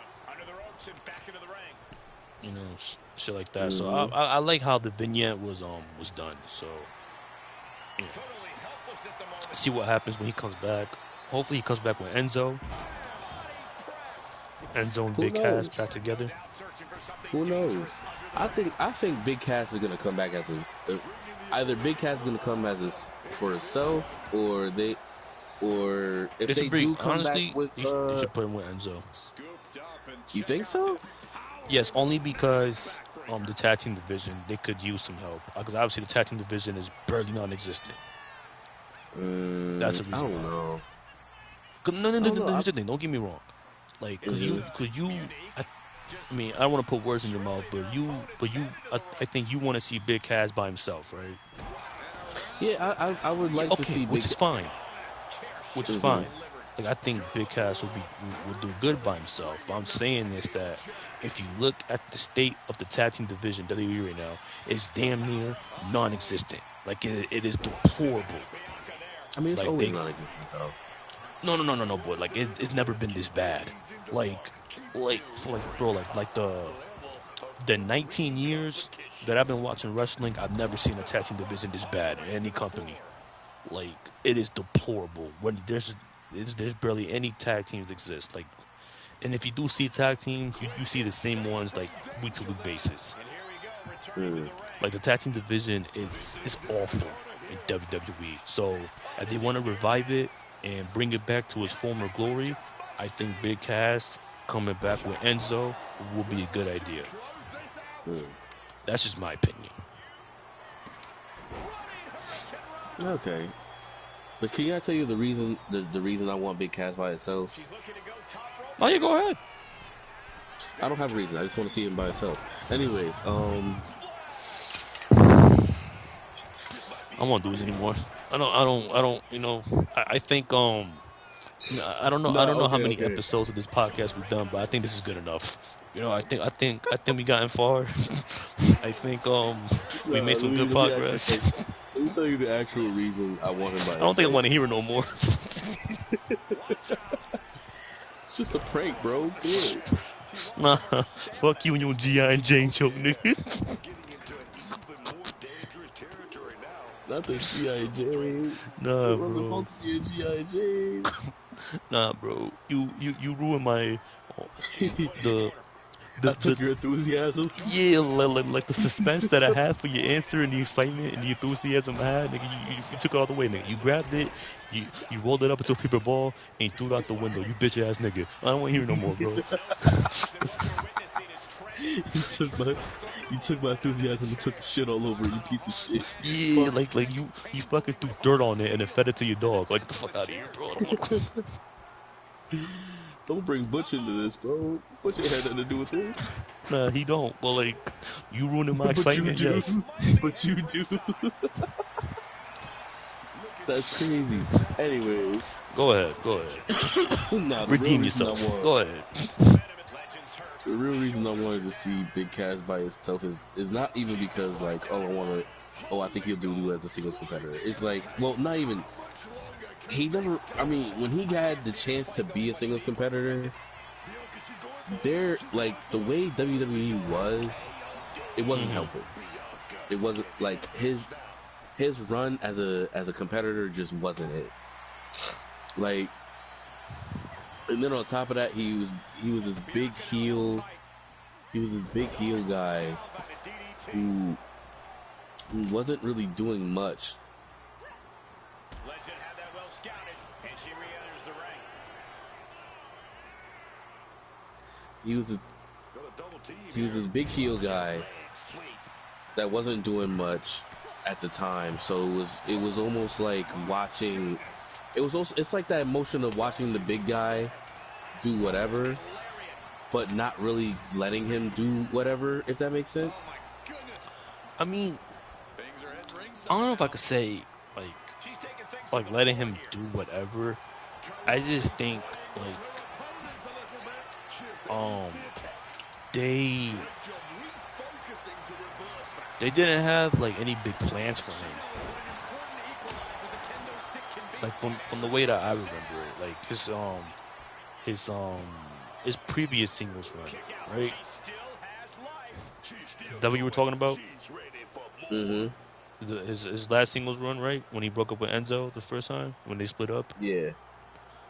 Shit like that. So I like how the vignette was done. So, see what happens when he comes back. Hopefully he comes back with Enzo. Enzo and Big Cass back together. Who knows? I think Big Cass is gonna come back as either Big Cass is gonna come for himself, or if they do come back with you should put him with Enzo. You think so? Yes, only because the tag team division, they could use some help, because obviously the tag team division is barely non-existent. That's the reason. I don't know. No. Here's the thing. Don't get me wrong. Like, cause you. I mean, I don't want to put words in your mouth, but I think you want to see Big Cass by himself, right? Yeah, I would like to see. Which is fine. Which is fine. Like, I think Big Cass will do good by himself. But I'm saying is that if you look at the state of the tag team division WWE right now, it's damn near non-existent. Like, it is deplorable. I mean, it's always non-existent though. No, boy. Like, it's never been this bad. Like the 19 years that I've been watching wrestling, I've never seen a tag team division this bad in any company. Like, it is deplorable. When there's barely any tag teams exist. Like, and if you do see tag teams, you see the same ones like week to week basis. Like, the tag team division is awful in WWE. So if they want to revive it and bring it back to its former glory, I think Big Cass coming back with Enzo will be a good idea. That's just my opinion. Okay. But can I tell you the reason I want Big Cass by itself? Oh, yeah, go ahead. I don't have a reason. I just want to see him by itself. Anyways, I won't do this anymore. I don't. You know, I think you know, I don't know how many Okay. episodes of this podcast we've done, but I think this is good enough. You know, I think we gotten far. I think we made some good progress. Let me tell you the actual reason I want him by I don't think I himself. want to hear it no more. It's just a prank, bro. Good. Nah, fuck you and your G.I. Jane joke, nigga. Not the G.I. Jane. Nah, It wasn't bro. supposed to be a G.I. Jane. Nah, bro. You ruined my the I the took your enthusiasm. yeah, like the suspense that I had for your answer and the excitement and the enthusiasm I had, nigga. You took it all the way, nigga. You grabbed it, you rolled it up into a paper ball and you threw it out the window. You bitch ass nigga. I don't want to hear it no more, bro. You took my enthusiasm and took shit all over it, you piece of shit. Yeah, Fuck. like you fucking threw dirt on it and then fed it to your dog. Like, get the fuck out of here, bro. I don't wanna... Don't bring Butch into this, bro. Butch ain't had nothing to do with this. Nah, he don't. But like, you ruining my excitement, But you do. yes. But you do. That's crazy. Anyway. Go ahead. Nah, Redeem yourself. Go ahead. The real reason I wanted to see Big Cass by himself is not even because like, I think he'll do as a singles competitor. It's like, well, not even. He never. I mean, when he had the chance to be a singles competitor, like the way WWE was, it wasn't helping. It wasn't like his run as a competitor just wasn't it. Like, and then on top of that, he was this big heel. He was this big heel guy who wasn't really doing much. He was this big heel guy that wasn't doing much at the time. So it was almost like watching. It's like that emotion of watching the big guy do whatever, but not really letting him do whatever, if that makes sense. I mean, I don't know if I could say like letting him do whatever. I just think they didn't have like any big plans for him. Like from the way that I remember it, like his previous singles run, right? Is that what you were talking about? Mm-hmm. His last singles run, right? When he broke up with Enzo the first time, when they split up? Yeah.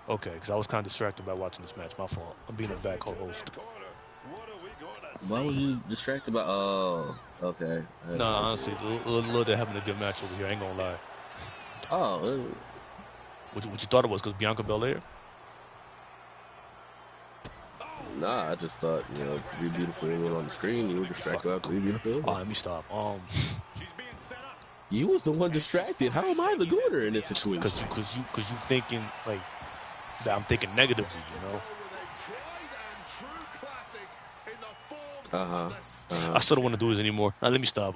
Okay, because I was kind of distracted by watching this match. My fault. I'm being a bad co-host. Why was you distracted by... Oh, okay. No, honestly, Lil they're having a good match over here. I ain't gonna lie. Oh. What you thought it was? Because Bianca Belair? Nah, I just thought, three beautiful women on the screen. You were distracted by three beautiful women. Oh, let me stop. You was the one distracted. How am I the gooner in this situation? Because you thinking like that I'm thinking negatively, you know. I still don't want to do this anymore. Now, let me stop.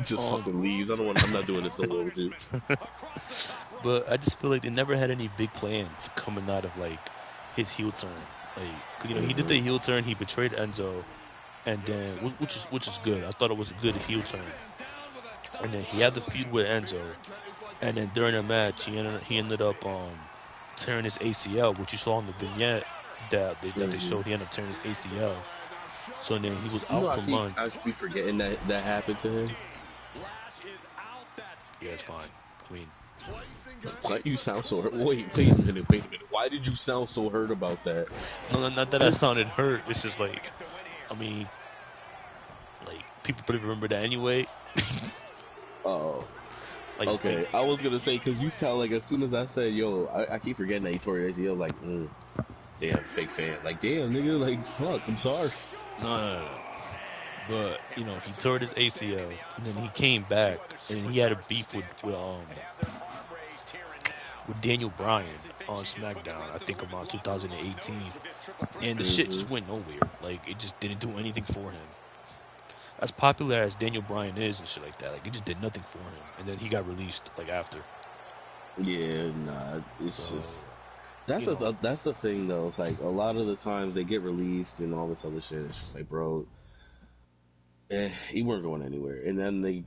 Just fucking leaves. I'm not doing this no more with you. But I just feel like they never had any big plans coming out of like his heel turn. Like, he did the heel turn. He betrayed Enzo, and then which is good. I thought it was a good heel turn. And then he had the feud with Enzo, and then during the match he ended up tearing his ACL, which you saw in the vignette that they showed. He ended up tearing his ACL. So then he was out for months. I keep forgetting that happened to him. Yeah, it's fine. I mean, why you sound so hurt? Wait a minute. Why did you sound so hurt about that? No, not that I sounded hurt. It's just like, I mean, like people probably remember that anyway. Oh. Okay, I was gonna say, because you sound like, as soon as I said, yo, I keep forgetting that he tore your ACL, like, damn, fake fan. Like, damn, nigga, like, fuck, I'm sorry. No. But, he tore his ACL, and then he came back, and he had a beef with Daniel Bryan on SmackDown, I think around 2018. And the shit just went nowhere. Like, it just didn't do anything for him. as popular as Daniel Bryan is and shit like that, like he just did nothing for him, and then he got released like after. Yeah, nah, it's So, just that's the thing though. It's like a lot of the times they get released and all this other shit. It's just like, bro, you weren't going anywhere. And then they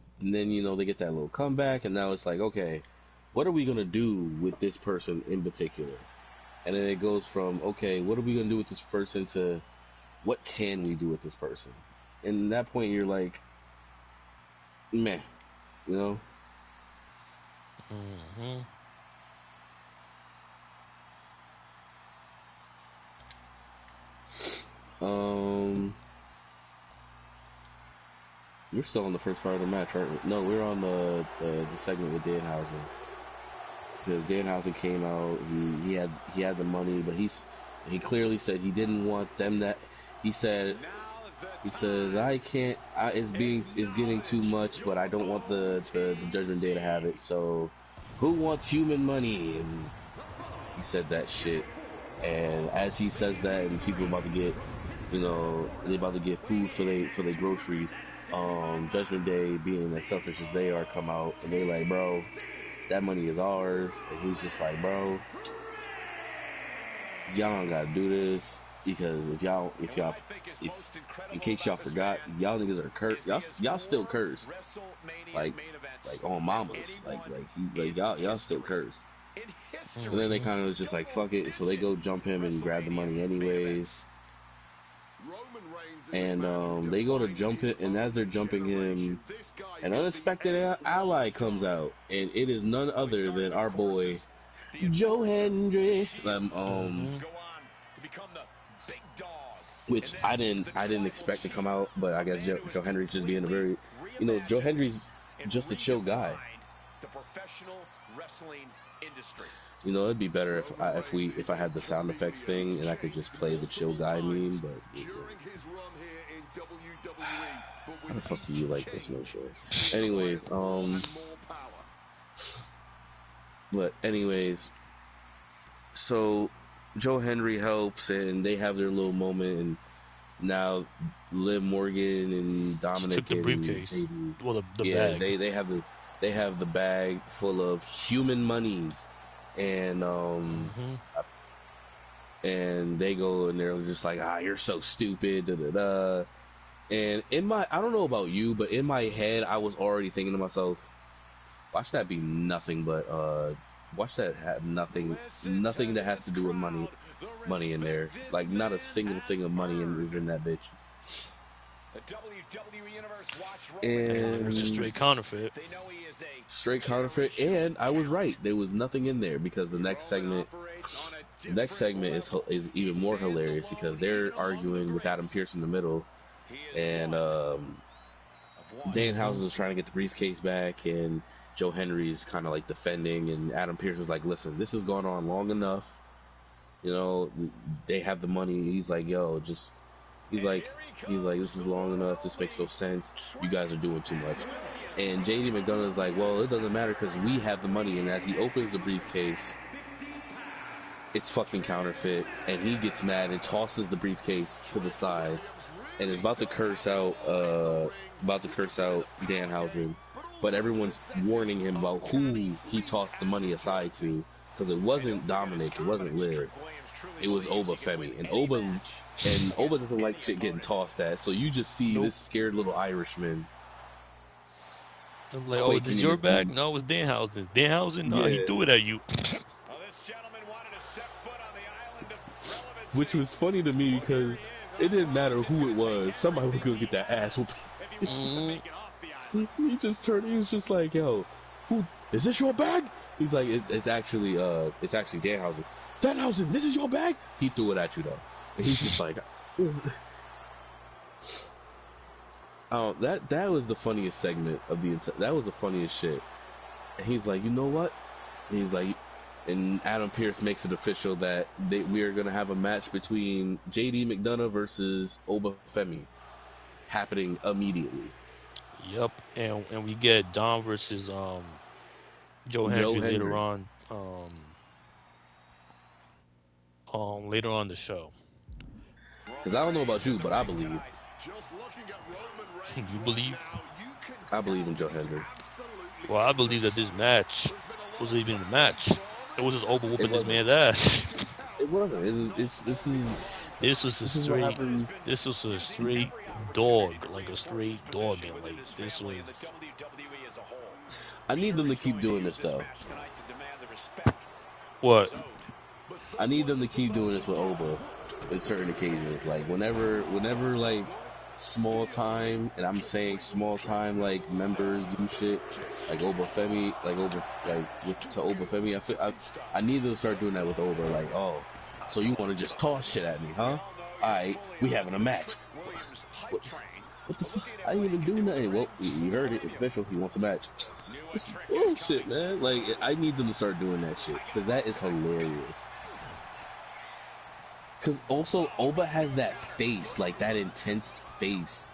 get that little comeback, and now it's like, okay, what are we gonna do with this person in particular? And then it goes from, okay, what are we gonna do with this person to what can we do with this person? And at that point, you're like, meh, you know. mm-hmm. We're still on the first part of the match, right? No, we're on the segment with Danhausen, because Danhausen came out. He had the money, but he clearly said he didn't want them. That he says I can't. It's getting too much, but I don't want the Judgment Day to have it. So who wants human money? And he said that shit. And as he says that, and people are about to get, they about to get food for their groceries. Judgment Day, being as selfish as they are, come out and they like, bro, that money is ours. And he's just like, bro, y'all don't gotta do this, because if in case y'all forgot, y'all niggas are cursed. Y'all still cursed. Like on mamas. Y'all still cursed. And then they kind of was just like, fuck it. So they go jump him and grab the money anyways. And they go to jump it, and as they're jumping him, an unexpected ally comes out, and it is none other than our boy Joe Hendry. Which I didn't expect to come out, but I guess Joe Hendry's just being a very, Joe Hendry's just a chill guy. It'd be better if I had the sound effects thing and I could just play the chill guy meme, but how the fuck do you like this, no show? Anyways, so Joe Hendry helps, and they have their little moment, and now Liv Morgan and Dominic took the briefcase. Well, the bag. They have the bag full of human monies, and and they go and they're just like, you're so stupid, da da da. And I don't know about you, but in my head, I was already thinking to myself, watch that be nothing but watch that have nothing that has to do with money in there. Like, not a single thing of money is in that bitch. And it's a straight counterfeit. And I was right. There was nothing in there, because the next segment is even more hilarious, because they're arguing with Adam Pearce in the middle, and Danhausen is trying to get the briefcase back, and Joe Henry's kind of like defending, and Adam Pearce is like, listen, this has gone on long enough. They have the money. He's like, yo, he's like, this is long enough. This makes no sense. You guys are doing too much. And JD McDonough's like, well, it doesn't matter because we have the money. And as he opens the briefcase, it's fucking counterfeit. And he gets mad and tosses the briefcase to the side, and is about to curse out Danhausen. But everyone's warning him about who he tossed the money aside to, because it wasn't Dominic, it wasn't Liv, it was Oba Femi, and Oba doesn't like shit getting tossed at. So you just see this scared little Irishman. I'm like, oh, this is your bag? No, it was Danhausen. Danhausen? No, he threw it at you. Which was funny to me, because it didn't matter who it was. Somebody was gonna get that ass whooped. He just turned. He was just like, "Yo, who is this? Your bag?" He's like, "It's actually Danhausen. Danhausen, this is your bag." He threw it at you though, and he's just like, "Oh, that was the funniest segment of that was the funniest shit." And he's like, "You know what?" He's like, and Adam Pearce makes it official that we are gonna have a match between JD McDonough versus Oba Femi happening immediately. Yep, and we get Dom versus Joe Hendry later on. Later on the show. Because I don't know about you, but I believe You believe? I believe in Joe Hendry. Well, I believe that this match wasn't even a match. It was just Oba whooping this man's ass. It wasn't. This was a straight. This was a straight dog, like a straight dog, and like this was. I need them to keep doing this though. What? I need them to keep doing this with Oba in certain occasions. Like whenever like small time, and I'm saying small time, like members do shit, like Oba Femi, to Oba Femi. I need them to start doing that with Oba. Like, oh, so you want to just toss shit at me, huh? Alright, we having a match. What the fuck? I didn't even do nothing. Well, you heard it. It's official. He wants a match. It's bullshit, man. Like, I need them to start doing that shit. Because that is hilarious. Because also, Oba has that face, like that intense face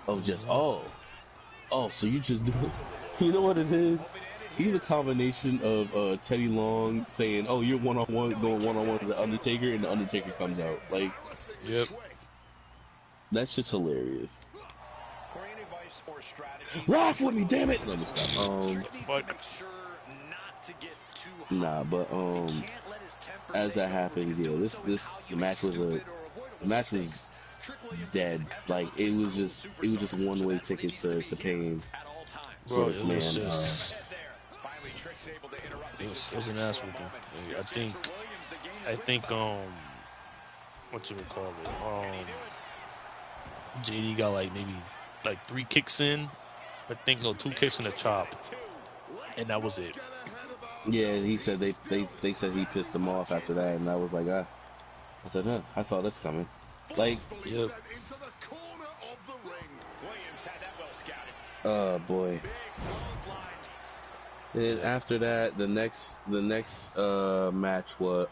of just, oh, so you just do it. You know what it is? He's a combination of Teddy Long saying, oh, you're one-on-one, going one-on-one with the Undertaker, and the Undertaker comes out. Like, yep. That's just hilarious. Laugh with me, damn it! Let me stop. Nah, but as that happens, yeah, the match was dead. Like it was just one way ticket to pain for this man. It was an ass whooping. I think what you would call it? JD got maybe 3 kicks in. I think 2 kicks and a chop, and that was it. Yeah, he said they said he pissed him off after that, and I was like, I said, I saw this coming. Like, yep. Oh boy. And after that, the next match was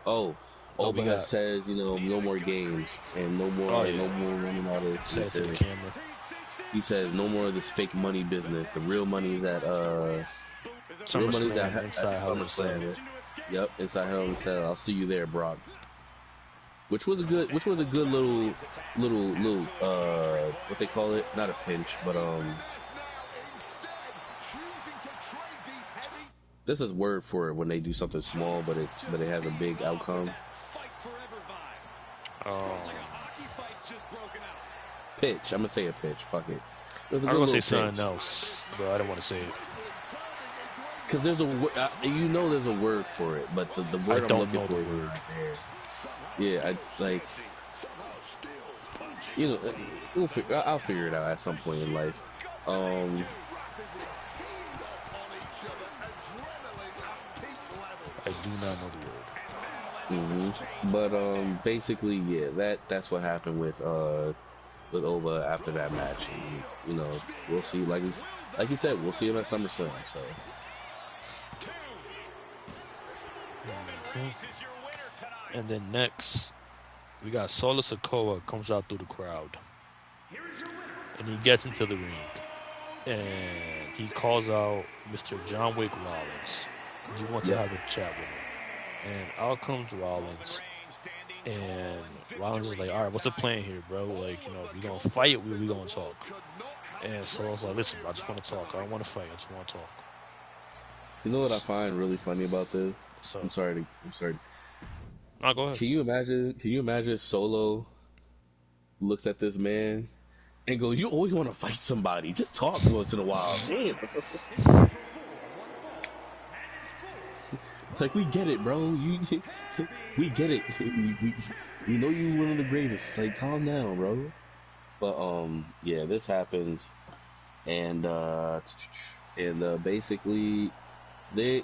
Oba says, no more games and no more running all this. Say it to the camera. He says no more of this fake money business. The real money is at inside Hell in a Cell. Yep, inside Hell in a Cell. I'll see you there, Brock. Which was a good little what they call it? Not a pinch, but this is word for it when they do something small, but it has a big outcome. Pitch. I'm gonna say a pitch. Fuck it. I'm gonna say something else, but I don't want to say it. Cause there's a there's a word for it, but the word I'm looking for is right there. Yeah, I'll figure it out at some point in life. I do not know the word. But basically, yeah, that's what happened with Oba after that match. And, we'll see. Like you said, we'll see him at SummerSlam. So. And then next, we got Solo Sikoa comes out through the crowd, and he gets into the ring, and he calls out Mr. John Wick Rollins. He wants to have a chat with him, and out comes Rollins, and Rollins is like, all right, what's the plan here, bro? Like, if you're gonna fight, we gonna talk. And Solo's like, listen, bro, I just want to talk. I don't want to fight. I just want to talk. You know what I find really funny about this? So, I'm sorry. No, go ahead. Can you imagine Solo looks at this man and goes, "You always want to fight somebody. Just talk once in a while." Damn. It's like, we get it, bro. We get it. We know you one of the greatest. Like, calm down, bro. But yeah, this happens, and basically, they,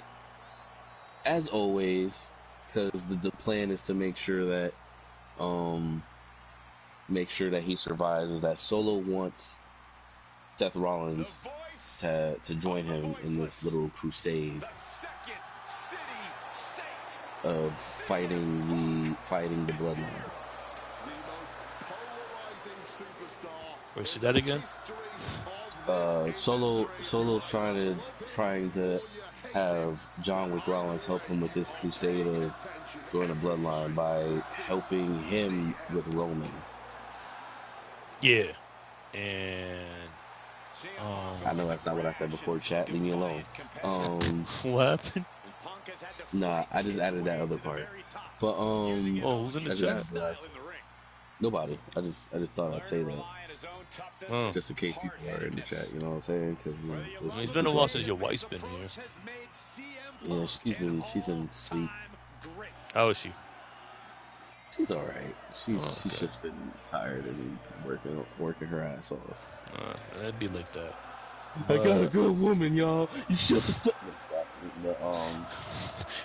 as always, because the plan is to make sure that he survives, is that Solo wants Seth Rollins to join him in this little crusade of fighting the bloodline. Wait, say that again? Solo's trying to have John Wick Rollins help him with his crusade of join the bloodline by helping him with Roman. Yeah. and I know that's not what I said before, chat. Leave me alone. what happened? Nah, I just added that other part. But who's in the chat? Nobody. I just thought I'd say that. Just in case people are in the chat, you know what I'm saying? Because it's been a while since your wife's been here. Yeah, she's been asleep. How is she? She's all right. She's just been tired and working her ass off. That'd be like that. I got a good woman, y'all. You shut the fuck up.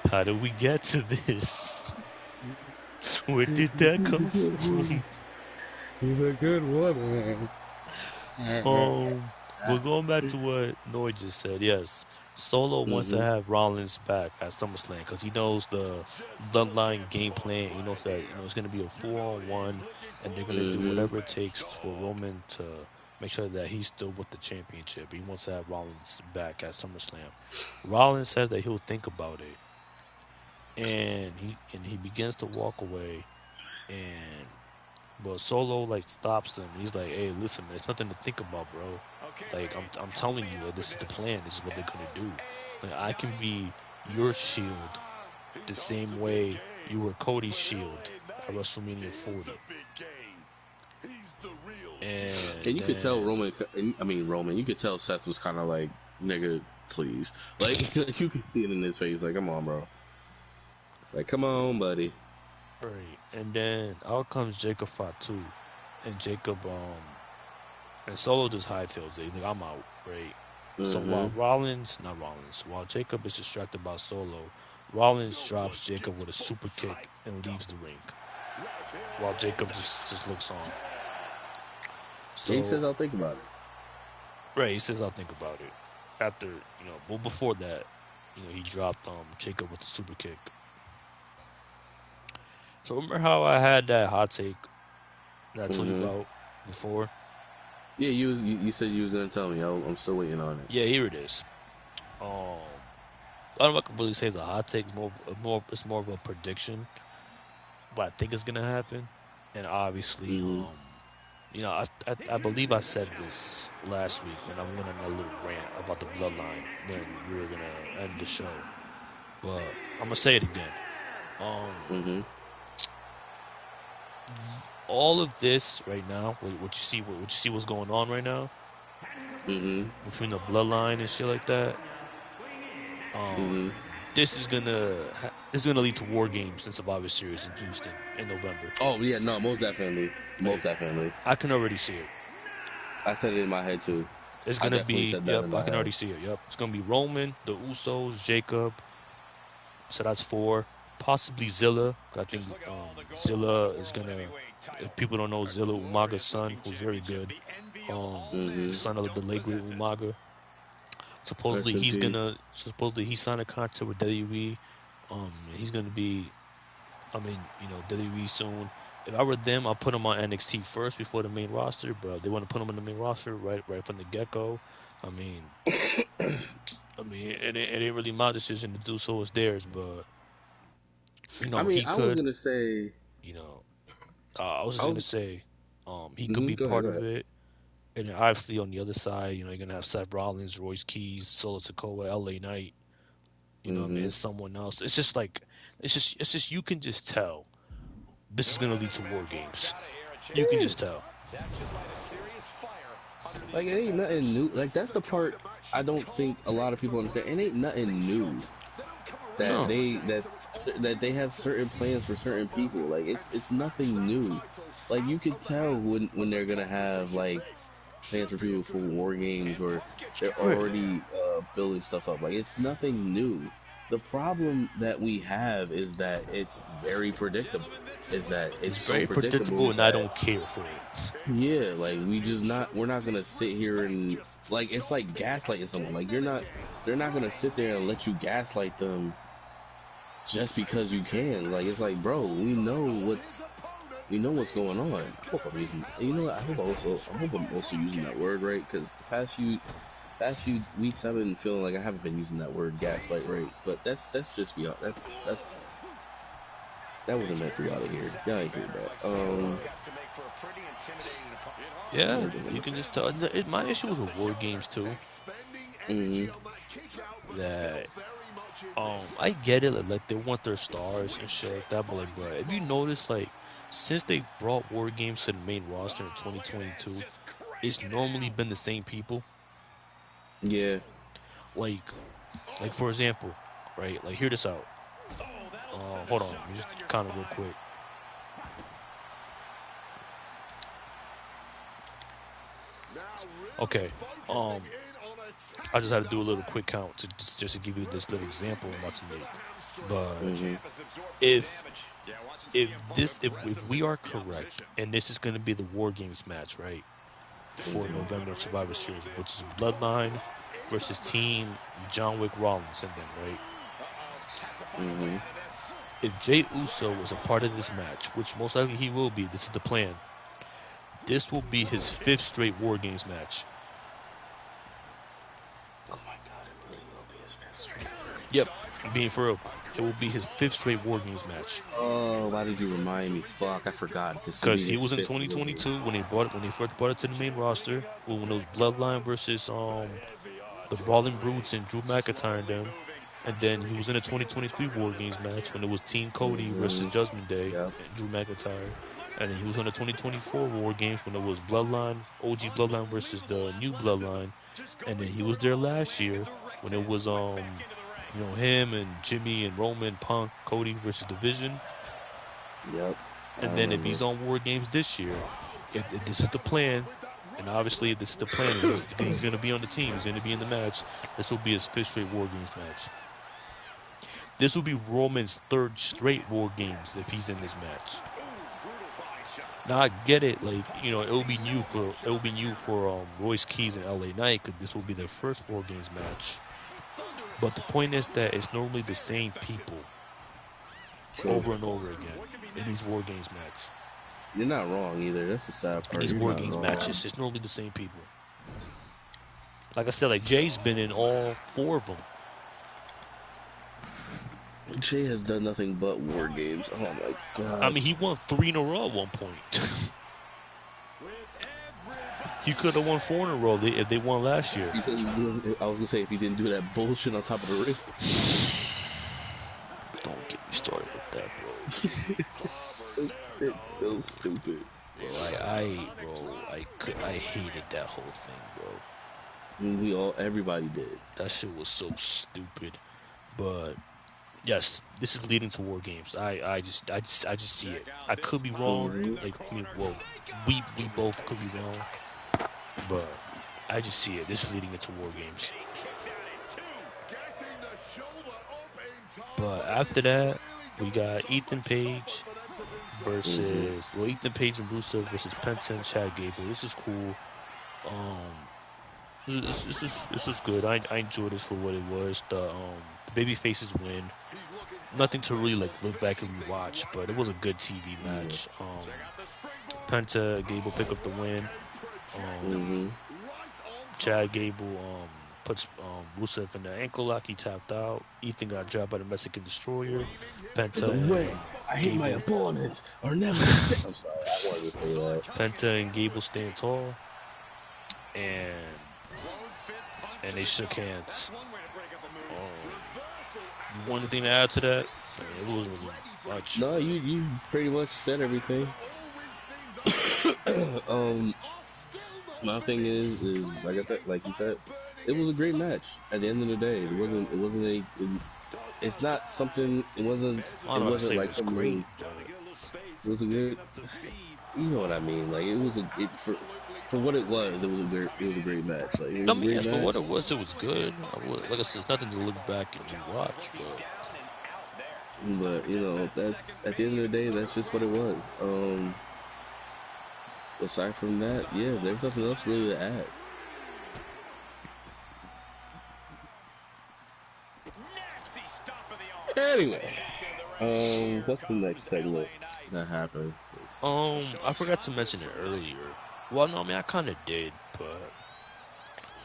How did we get to this? Where did that come from? He's a good woman. We're going back to what Noy just said. Yes, Solo wants to have Rollins back at SummerSlam because he knows the Bloodline game plan. He knows that it's going to be a 4-on-1, and they're going to do whatever it takes for Roman to make sure that he's still with the championship. He wants to have Rollins back at SummerSlam. Rollins says that he'll think about it, and he begins to walk away, but Solo stops him. He's like, "Hey, listen, there's nothing to think about, bro. Like I'm telling you, this is the plan. This is what they're gonna do. Like, I can be your shield the same way you were Cody's shield at WrestleMania 40." And you could tell Roman. You could tell Seth was kind of like, "Nigga, please." Like you could see it in his face. Like, come on, bro. Like, come on, buddy. Right, and then out comes Jacob Fatu, and Jacob and Solo just hightails it. He's like, "I'm out," right? So while while Jacob is distracted by Solo, Rollins drops Jacob with a super kick and leaves the ring, while Jacob just looks on. So he says, "I'll think about it." Right, he says, "I'll think about it." After well, before that, he dropped Jacob with a super kick. So remember how I had that hot take that I told you about before? Yeah, you said you was gonna tell me. I'm still waiting on it. Yeah, here it is. I don't know if I can really say it's a hot take. It's more of a prediction. What I think is gonna happen, and obviously, I believe I said this last week when I went on a little rant about the bloodline. Then we were gonna end the show, but I'm gonna say it again. All of this right now, what you see what's going on right now, between the bloodline and shit like that, this is gonna lead to War Games in Survivor Series in Houston in November. Oh yeah, no, most definitely. I can already see it. I said it in my head too. It's gonna be. Yep, I can already see it. Yep, it's gonna be Roman, the Usos, Jacob. So that's 4. Possibly Zilla. I think Zilla is gonna. If people don't know Zilla, Umaga's son, who's very good. Son of the late great Umaga. Supposedly he signed a contract with WWE. He's gonna be, WWE soon. If I were them, I'll put him on NXT first before the main roster. But they want to put him on the main roster right from the get-go. It ain't really my decision to do so. It's theirs, but he could. I was gonna say, he could be part of it. And then obviously on the other side, you're gonna have Seth Rollins, Royce Keys, Solo Sikoa, LA Knight, and someone else. It's just you can just tell this is gonna lead to War Games. You can just tell. Like, it ain't nothing new. Like, that's the part I don't think a lot of people understand. It ain't nothing new that they have certain plans for certain people. Like, it's nothing new. Like, you could tell when they're gonna have like plans for people for War Games, or they're already building stuff up. Like, it's nothing new. The problem that we have is that it's very predictable. It's so very predictable, and I don't care for it. Yeah, like we're not gonna sit here and like, it's like gaslighting someone. Like, they're not gonna sit there and let you gaslight them just because you can. Like, it's like, bro, we know what's going on. I hope I'm using, I hope I'm also using that word right, because the past few weeks I've been feeling like I haven't been using that word gaslight right. But that's just beyond. That wasn't meant for y'all to hear. Y'all ain't hear that. Yeah, you can just tell. My issue with the War Games too, that I get it, like they want their stars and shit like that, but like, bro, if you notice, like, since they brought War Games to the main roster in 2022, it's normally been the same people. Yeah. Like for example, right? Like, hear this out. Hold on, let me just kind of real quick. Okay. I just had to do a little quick count just to give you this little example I'm about to make. But if we are correct, and this is going to be the War Games match, right, for November Survivor Series, which is Bloodline versus Team John Wick Rollins and them, right? If Jey Uso was a part of this match, which most likely he will be, this is the plan. This will be his 5th straight War Games match. Oh my God, it really will be his 5th straight. Yep, being for real. It will be his 5th straight War Games match. Oh, why did you remind me? Fuck, I forgot. Because he was in 2022 when they first brought it to the main roster. When it was Bloodline versus the Brawling Brutes and Drew McIntyre and them. And then he was in a 2023 War Games match when it was Team Cody versus Judgment Day and Drew McIntyre. And then he was on the 2024 War Games when it was Bloodline, OG Bloodline versus the new Bloodline. And then he was there last year when it was him and Jimmy and Roman, Punk, Cody versus Division. Yep. And then if he's on War Games this year, if this is the plan, and obviously if this is the plan, he's going to be on the team, he's going to be in the match, this will be his 5th straight War Games match. This will be Roman's 3rd straight War Games if he's in this match. Now I get it, like, it will be new for Royce Keys and LA Knight, because this will be their first War Games match. But the point is that it's normally the same people over and over again in these War Games matches. You're not wrong either. That's the sad part. In these War Games matches, it's normally the same people. Like I said, like Jay's been in all 4 of them. Jay has done nothing but War Games. Oh my God. I mean, he won 3 in a row at one point. He could have won 4 in a row if they won last year. I was gonna say if he didn't do that bullshit on top of the ring. Don't get me started with that, bro. It's still stupid. Bro, I hated that whole thing, bro. Everybody did. That shit was so stupid. But yes, this is leading to War Games. I just see it. I could be wrong. We both could be wrong. But I just see it. This is leading into War Games. But after that, we got Ethan Page versus Ethan Page and Rusev versus Penta and Chad Gable. This is cool. This is good. I enjoyed this for what it was. The baby faces win. Nothing to really look back and rewatch, but it was a good TV match. Penta Gable pick up the win. Chad Gable puts Rusev in the ankle lock. He tapped out. Ethan got dropped by the Mexican Destroyer. Penta. I hate my opponents are never the same. I'm sorry, I wanted to say that. Penta and Gable stand tall, and they shook hands. One thing to add to that, it wasn't really much. No, you pretty much said everything. My thing is like I said, like you said, it was a great match. At the end of the day, it wasn't it's not something. It wasn't like something great. It was a good. You know what I mean? Like for what it was. It was a great match. Like it was a great match. For what it was good. Like I said, it's nothing to look back and watch, but that's at the end of the day, that's just what it was. Aside from that, yeah, there's nothing else really to add. Anyway, what's the next segment that happened? I forgot to mention it earlier. Well, no, I mean I kind of did, but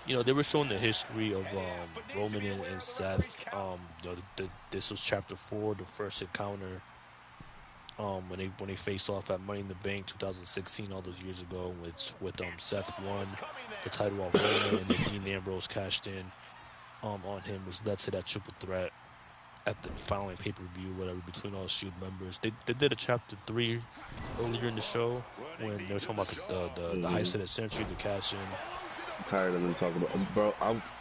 they were showing the history of Roman and Seth. This was chapter 4, the first encounter. when they faced off at Money in the Bank 2016, all those years ago, with Seth won the title off Roman, and then Dean Ambrose cashed in on him, which led to that triple threat at the following pay-per-view, whatever, between all Shield members. They did a chapter 3 earlier in the show when they were talking about the heist of the century, the cash in. I'm tired of them talking about, bro.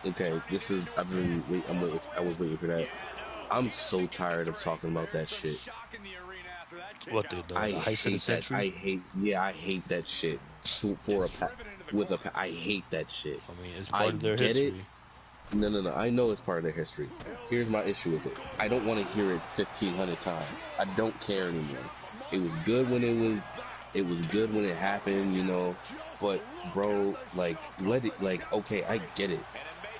Okay. I was waiting for that. I'm so tired of talking about that shit. What the heist of the century? I hate that shit. I hate that shit. I mean, it's part of their history. No. I know it's part of their history. Here's my issue with it. I don't want to hear it 1,500 times. I don't care anymore. It was good when it was good when it happened, you know. But bro, like, let it, like, okay, I get it.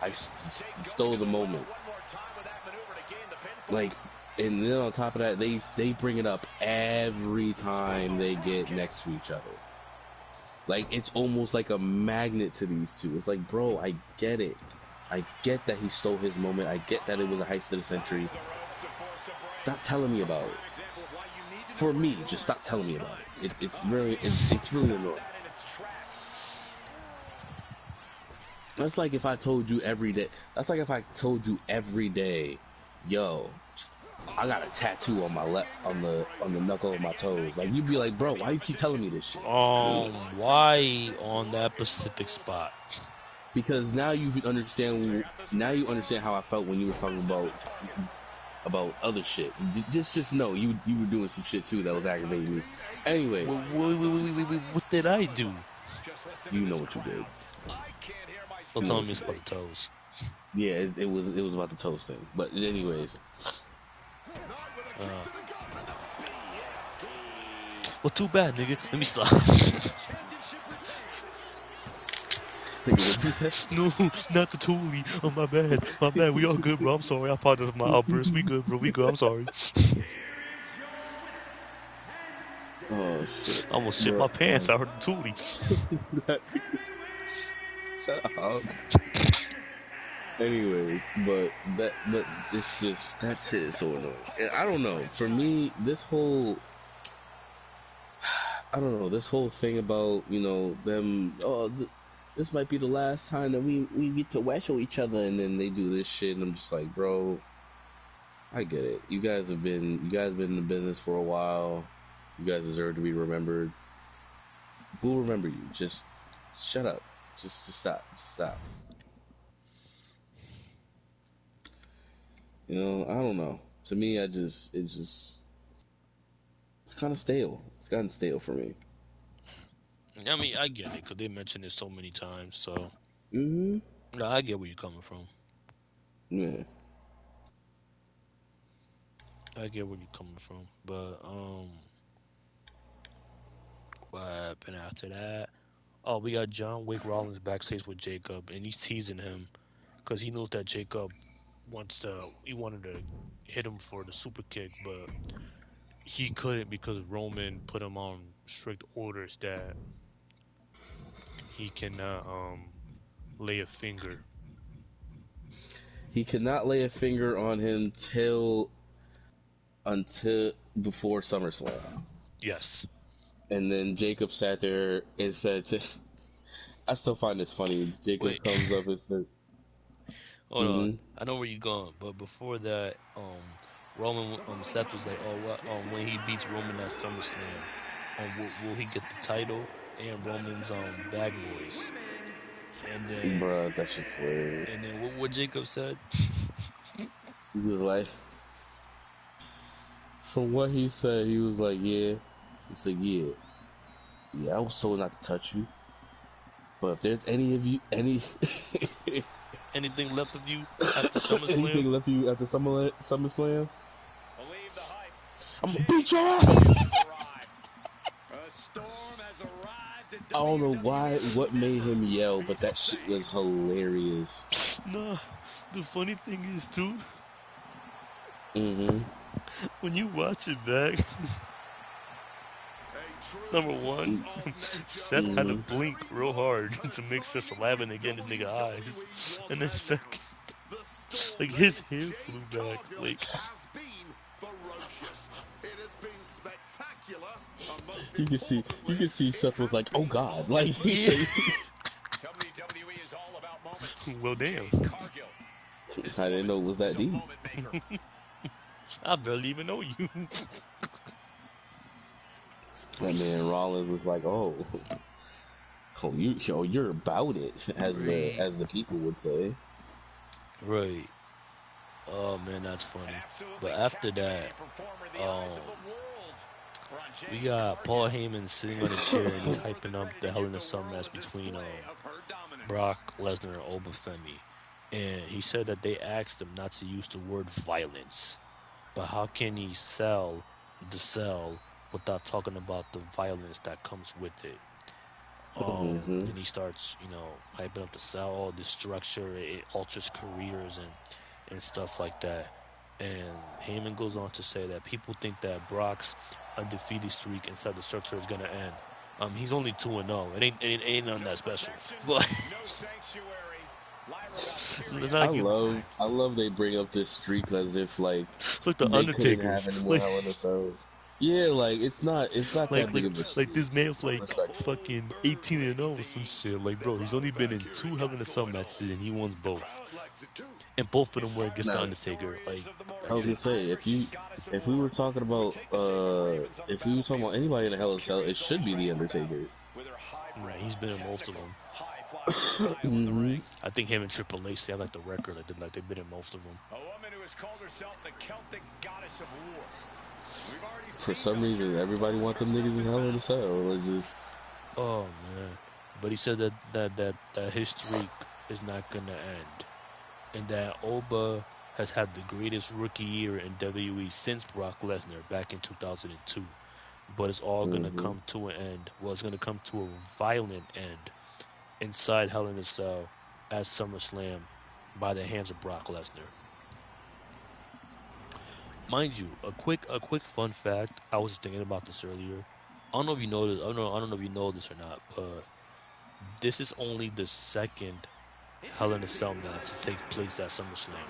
I stole the moment. Like, and then on top of that, they bring it up every time they get next to each other. Like, it's almost like a magnet to these two. It's like, bro, I get it. I get that he stole his moment. I get that it was a heist of the century. Stop telling me about it. For me, just stop telling me about it. It's really annoying. That's like if I told you every day. That's like if I told you every day, yo, I got a tattoo on my on the knuckle of my toes. Like, you'd be like, bro, why you keep telling me this shit? Why on that specific spot? Because now you understand how I felt when you were talking about other shit. Just know you were doing some shit too that was aggravating me. Anyway, what did I do? You know what you did. Don't tell me it's about the toes. Yeah, it was about the toes thing. But anyways. Well, too bad, nigga. Let me stop. Nigga, what you said? No, not the Thule. Oh, my bad. We all good, bro. I'm sorry. I apologize for my outburst. We good, bro. We good. I'm sorry. Oh shit! I almost shit my pants. I heard the Thule. Shut up. Anyways, but it's just, that shit is so annoying. And I don't know. For me, this whole thing about, you know, them. This might be the last time that we get to wrestle each other, and then they do this shit, and I'm just like, bro, I get it. You guys been in the business for a while. You guys deserve to be remembered. We'll remember you. Just shut up. Just stop. You know, I don't know. To me, it's kind of stale. It's gotten stale for me. I mean, I get it, because they mentioned it so many times, so. Mm-hmm. No, I get where you're coming from. Yeah. I get where you're coming from, but, what happened after that? Oh, we got John Wick Rollins backstage with Jacob, and he's teasing him, because he knows that Jacob he wanted to hit him for the super kick, but he couldn't because Roman put him on strict orders that he cannot, lay a finger. He could not lay a finger on him until before SummerSlam. Yes. And then Jacob sat there and said I still find this funny. Jacob comes up and said, hold on. I know where you're going, but before that, Roman, Seth was like, oh, what, when he beats Roman at SummerSlam, will he get the title and Roman's, bag boys? And then, bruh, that shit's hilarious. And then what Jacob said? He was like, from what he said, he was like, yeah. He said, yeah, I was told not to touch you. But if there's anything left of you after SummerSlam? Anything left of you after SummerSlam? I'm gonna beat your ass! I don't know what made him yell, but that shit was hilarious. No, the funny thing is too. When you watch it back, number one, Seth had to blink real hard to make sure saliva and get in the nigga eyes, and then second, like, his hair flew back, like. You can see Seth was like, "Oh God!" Like, Yeah. Well, damn. I didn't know it was that deep. I barely even know you. That man Rollins was like, "Oh, you're about it," as the people would say. Right. Oh man, that's funny. But after that, we got Paul Heyman sitting on a chair and he's hyping up the Hell in a Cell match between Brock Lesnar and Oba Femi. And he said that they asked him not to use the word violence. But how can he sell the cell without talking about the violence that comes with it? And he starts, hyping up the cell, all this structure, it alters careers and stuff like that. And Heyman goes on to say that people think that Brock's undefeated streak inside the structure is gonna end. He's only 2-0. It ain't nothing that special. But I love they bring up this streak as if like the they couldn't Undertakers. have any more Hell in a Cell. Yeah, like it's not that big of a streak. Like this man's like fucking 18-0 or some shit. Like, bro, he's only been in 2 Hell in a Cell matches and he won both. And both of them were against the Undertaker. Like, I was gonna say, if we were talking about anybody in a Hell in a Cell, it should be the Undertaker. Right, he's been in most of them. Mm-hmm. I think him and Triple H, they have like the record. They've been in most of them. For some reason, everybody wants them niggas in Hell in a Cell. Oh man! But he said that his streak is not gonna end, and that Oba has had the greatest rookie year in WWE since Brock Lesnar back in 2002. But it's all gonna come to an end. Well, it's gonna come to a violent end inside Hell in a Cell at SummerSlam by the hands of Brock Lesnar. Mind you, a quick fun fact. I was just thinking about this earlier. I don't know if you know this. I don't know if you know this or not, but this is only the second Hell in a Cell match to take place at SummerSlam.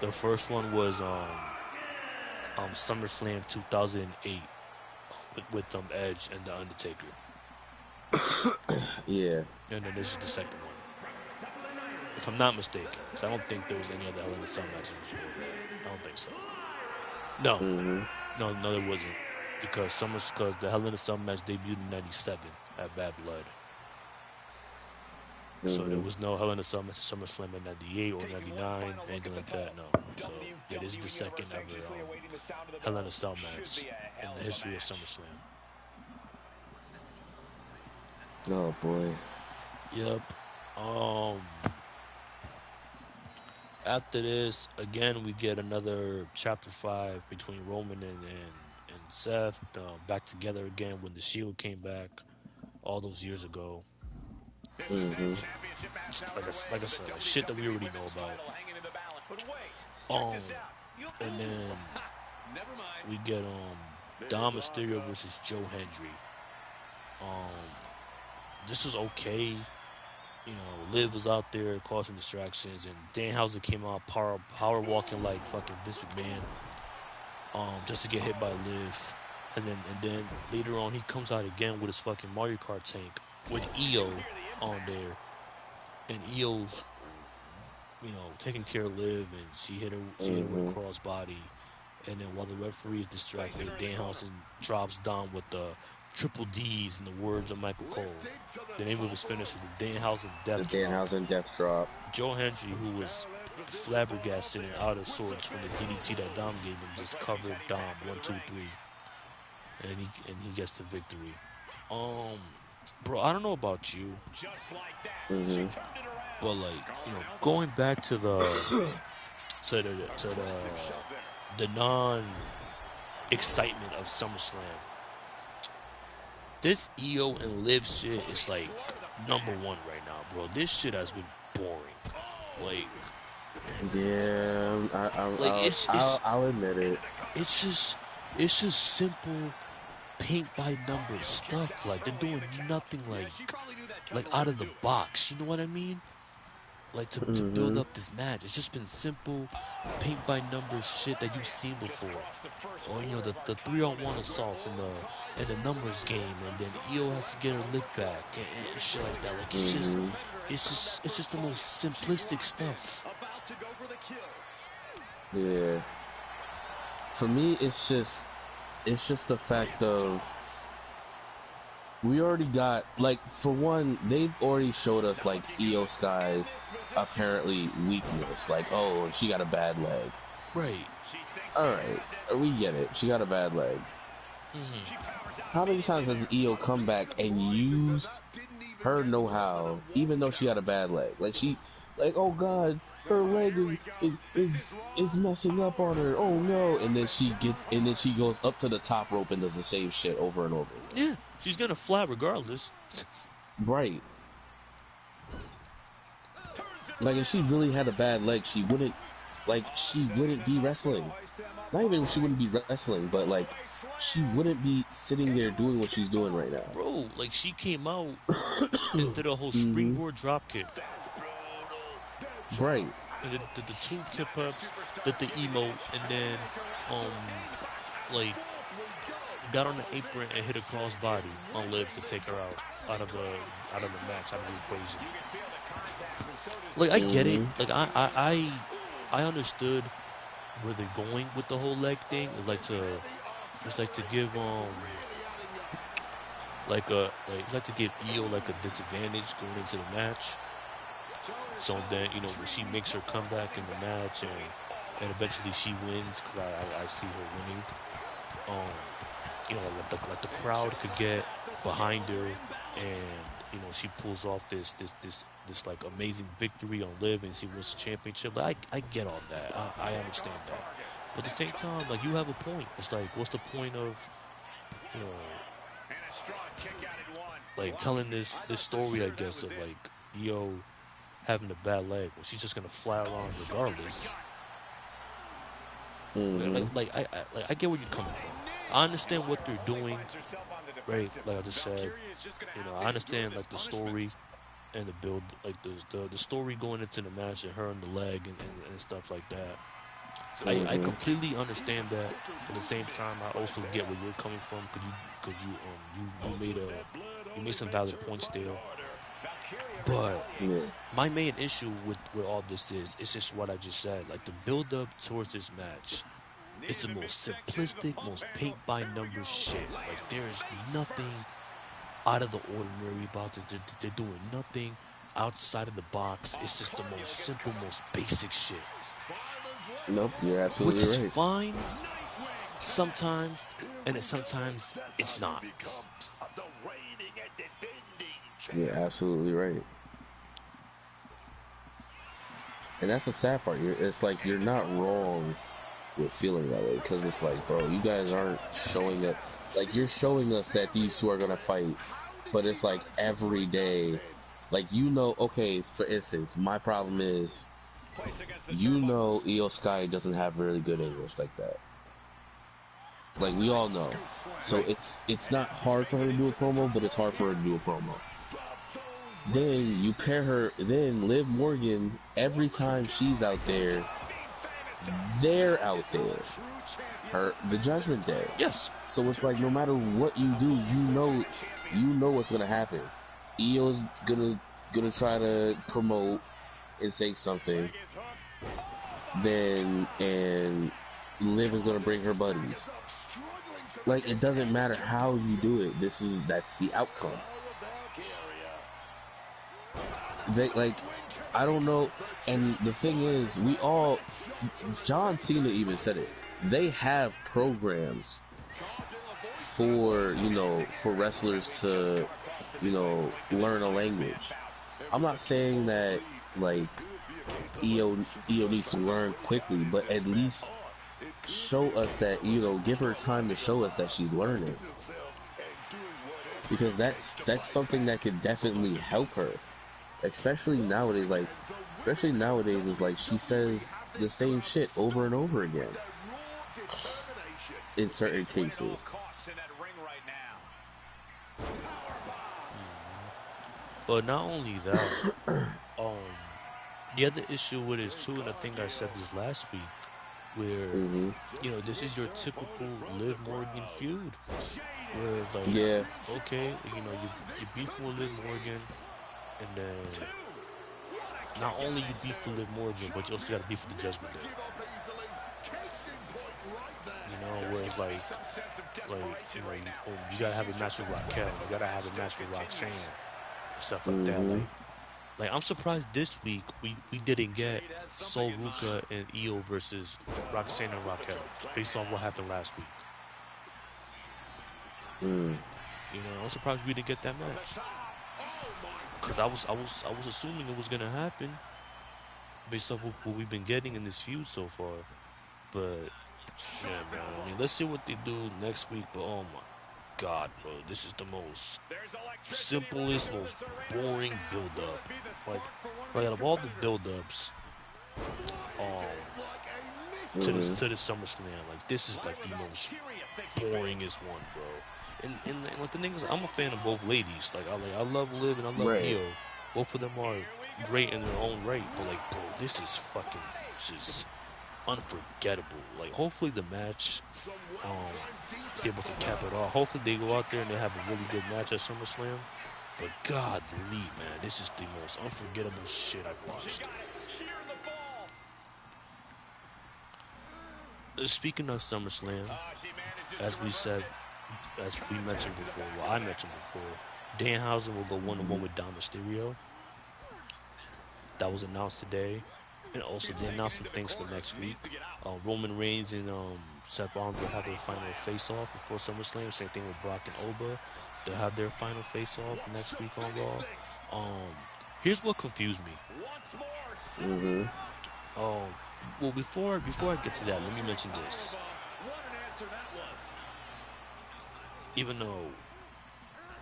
The first one was SummerSlam 2008 with Edge and the Undertaker. Yeah. And then this is the second one, if I'm not mistaken, because I don't think there was any other Hell in a Cell matches before that. I don't think so. No, no, there wasn't, because the Hell in a Cell match debuted in '97 at Bad Blood. So there was no Hell in a Cell match at SummerSlam in '98 or '99, anything like that. No. So yeah, this is the second ever Hell in a Cell match in the history of SummerSlam. Oh boy. Yep. After this, again, we get another Chapter 5 between Roman and Seth, back together again when the Shield came back all those years ago. Like I said, shit that we already know about. And then we get Dom Mysterio versus Joe Hendry. This is okay. Liv was out there causing distractions, and Danhausen came out power walking like fucking Vince McMahon, just to get hit by Liv. And then later on, he comes out again with his fucking Mario Kart tank with Io on there, and Io's, taking care of Liv, and she hit her with a crossbody. And then while the referee is distracted, Danhausen drops down with the Triple D's in the words of Michael Cole. The name of his finisher, the Danhausen Death Drop. Joe Hendry, who was flabbergasted and out of sorts when the DDT that Dom gave him, just covered Dom 1, 2, 3, and he gets the victory. Bro, I don't know about you, but going back to the non-excitement of SummerSlam. This Io and Liv shit is like number 1 right now, bro. This shit has been boring. I'll admit it. It's just simple paint by number stuff. Like, they're doing nothing like out of the box. You know what I mean? like to build up this match. It's just been simple, paint by numbers shit that you've seen before. Or the 3-on-1 assaults and the numbers game, and then Io has to get her lick back and shit like that. Like it's just the most simplistic stuff. Yeah. For me, it's just the fact of we already got, like, for one, they've already showed us, like, Io Sky's apparently weakness. Like, oh, she got a bad leg. Right. Alright, we get it. She got a bad leg. How many times has Io come back and used her know-how, even though she had a bad leg? Like, oh god, her leg is messing up on her. Oh no! And then she goes up to the top rope and does the same shit over and over again. Yeah, she's gonna fly regardless. Right. Like, if she really had a bad leg, she wouldn't be wrestling. Not even she wouldn't be wrestling, but like, she wouldn't be sitting there doing what she's doing right now. Bro, like, she came out and did a whole springboard drop kick. Right. And did the two tip ups, did the emote, and then like got on the apron and hit a crossbody on Liv to take her out of the match, out of the equation. Like, I get it. Like, I understood where they're going with the whole leg thing. It's like to give Io like a disadvantage going into the match. So then, when she makes her comeback in the match and eventually she wins, because I see her winning. Like the crowd could get behind her, and she pulls off this like amazing victory on Liv, and she wins the championship. Like, I get all that. I understand that. But at the same time, like, you have a point. It's like, what's the point of like telling this story, I guess, of like Io having a bad leg? Well, she's just gonna fly around regardless. I get where you're coming from. I understand what they're doing, right? Like I just said, I understand like the story and the build, like the story going into the match and her on the leg and stuff like that. I completely understand that. But at the same time, I also get where you're coming from, because you made some valid points there. But my main issue with all this is, it's just what I just said. Like, the build up towards this match, it's the most simplistic, most paint by numbers shit. Like, there is nothing out of the ordinary about it. They're doing nothing outside of the box. It's just the most simple, most basic shit. Nope, you're absolutely right. Which is fine sometimes, and sometimes it's not. You're absolutely right. And that's the sad part. It's like, you're not wrong with feeling that way, because it's like, bro, you guys aren't showing it. Like, you're showing us that these two are gonna fight, but it's like every day. Like, okay, for instance, my problem is, Io Sky doesn't have really good English like that. Like, we all know. So it's not hard for her to do a promo, but it's hard for her to do a promo. Then you pair her, then Liv Morgan, every time she's out there, they're out there. The Judgment Day. Yes. So it's like, no matter what you do, you know what's gonna happen. Io's gonna try to promote and say something. And Liv is gonna bring her buddies. Like, it doesn't matter how you do it. That's the outcome. I don't know. And the thing is, John Cena even said it. They have programs for wrestlers to, learn a language. I'm not saying that, like, Io needs to learn quickly, but at least show us that, give her time to show us that she's learning. Because that's something that could definitely help her. Especially nowadays, is like, she says the same shit over and over again. In certain cases. But not only that, The other issue with it too, and I think I said this last week, where this is your typical Liv Morgan feud, where it's like, Yeah. okay, you beef with Liv Morgan, and then not only you beef with Liv Morgan, but you also got to beef with the Judgment Day. Where it's like you gotta have a match with Raquel, you gotta have a match with Roxanne, and stuff like that. Like I'm surprised this week we didn't get Sol Ruca and Io versus Roxanne and Raquel based on what happened last week. I'm surprised we didn't get that match, because I was assuming it was gonna happen based off what we've been getting in this feud so far. But yeah, man, I mean, let's see what they do next week. But oh my God, bro, this is the most simplest, most boring build-up. Like out of all the build-ups, to the SummerSlam, like this is like the most boringest one, bro. And like the thing is, I'm a fan of both ladies. Like I love Liv and I love Io. Both of them are great in their own right. But like, bro, this is fucking just unforgettable. Like, hopefully the match is able to cap it off. Hopefully they go out there and they have a really good match at SummerSlam. But godly, man, this is the most unforgettable shit I've watched. Speaking of SummerSlam, as we mentioned before, I mentioned before, Danhausen will go 1-1 with Dom Mysterio. That was announced today. And also, they announced some things for next week. Roman Reigns and Seth Rollins will have their final face-off before SummerSlam. Same thing with Brock and Oba. They'll have their final face-off next week on Raw. Here's what confused me. Well, before I get to that, let me mention this. Even though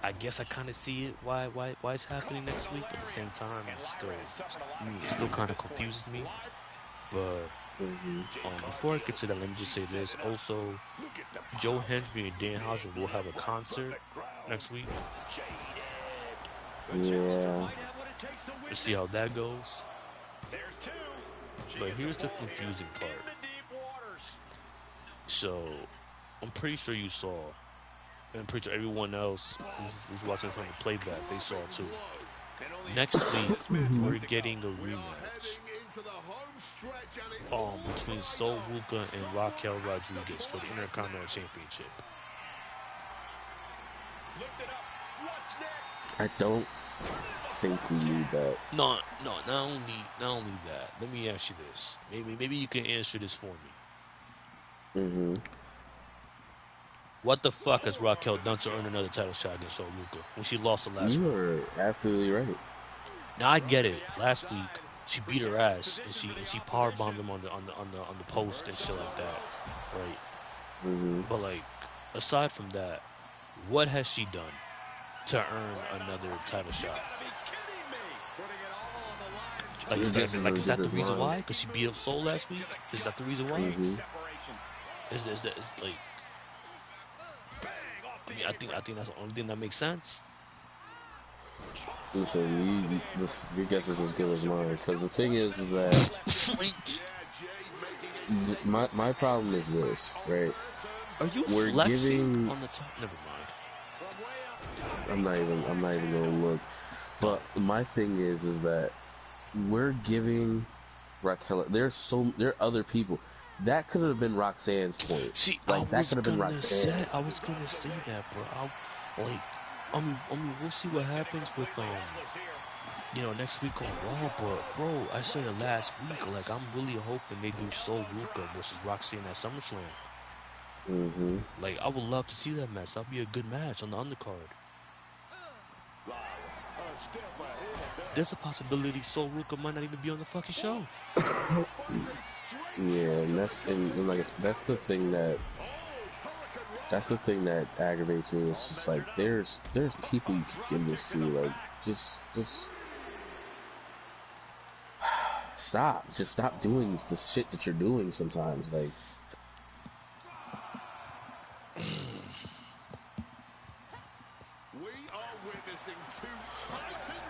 I guess I kind of see it why it's happening next week, but at the same time, it still kind of confuses me. But before I get to that, let me just say this. Also, Joe Hendry and Danhausen will have a concert next week. Yeah. We'll see how that goes. But here's the confusing part. So, I'm pretty sure you saw, and I'm pretty sure everyone else who's watching from the playback, they saw too. Next week, we're getting a rematch between Sol Ruca and Raquel Rodriguez for the Intercontinental Championship. I don't think we need that. No, not only that. Let me ask you this. Maybe you can answer this for me. What the fuck has Raquel done to earn another title shot against Sol Ruca when she lost the last one? You are absolutely right. Now I get it. Last week she beat her ass and she power bombed him on the post and shit like that, right? But like, aside from that, what has she done to earn another title shot? Like, is that the reason why? Because she beat up Sol last week? Is that the reason why? Is like, I mean, I think that's the only thing that makes sense. Listen, your guess is as good as mine. Because the thing is that my problem is this, right? Are you flexing on the top? Never mind. I'm not even gonna look. But my thing is that we're giving Raquel. There are other people. That could have been Roxanne's point. See, like that could have been Roxanne. I was gonna say that, bro. I mean, we'll see what happens with next week on Raw. But bro, I said it last week. Like, I'm really hoping they do Sol Ruca versus Roxanne at SummerSlam. Like, I would love to see that match. That'd be a good match on the undercard. There's a possibility Sol Ruca might not even be on the fucking show. Yeah, and that's the thing that aggravates me. It's just like there's people you can give this to. Like, just stop doing the shit that you're doing sometimes. Like,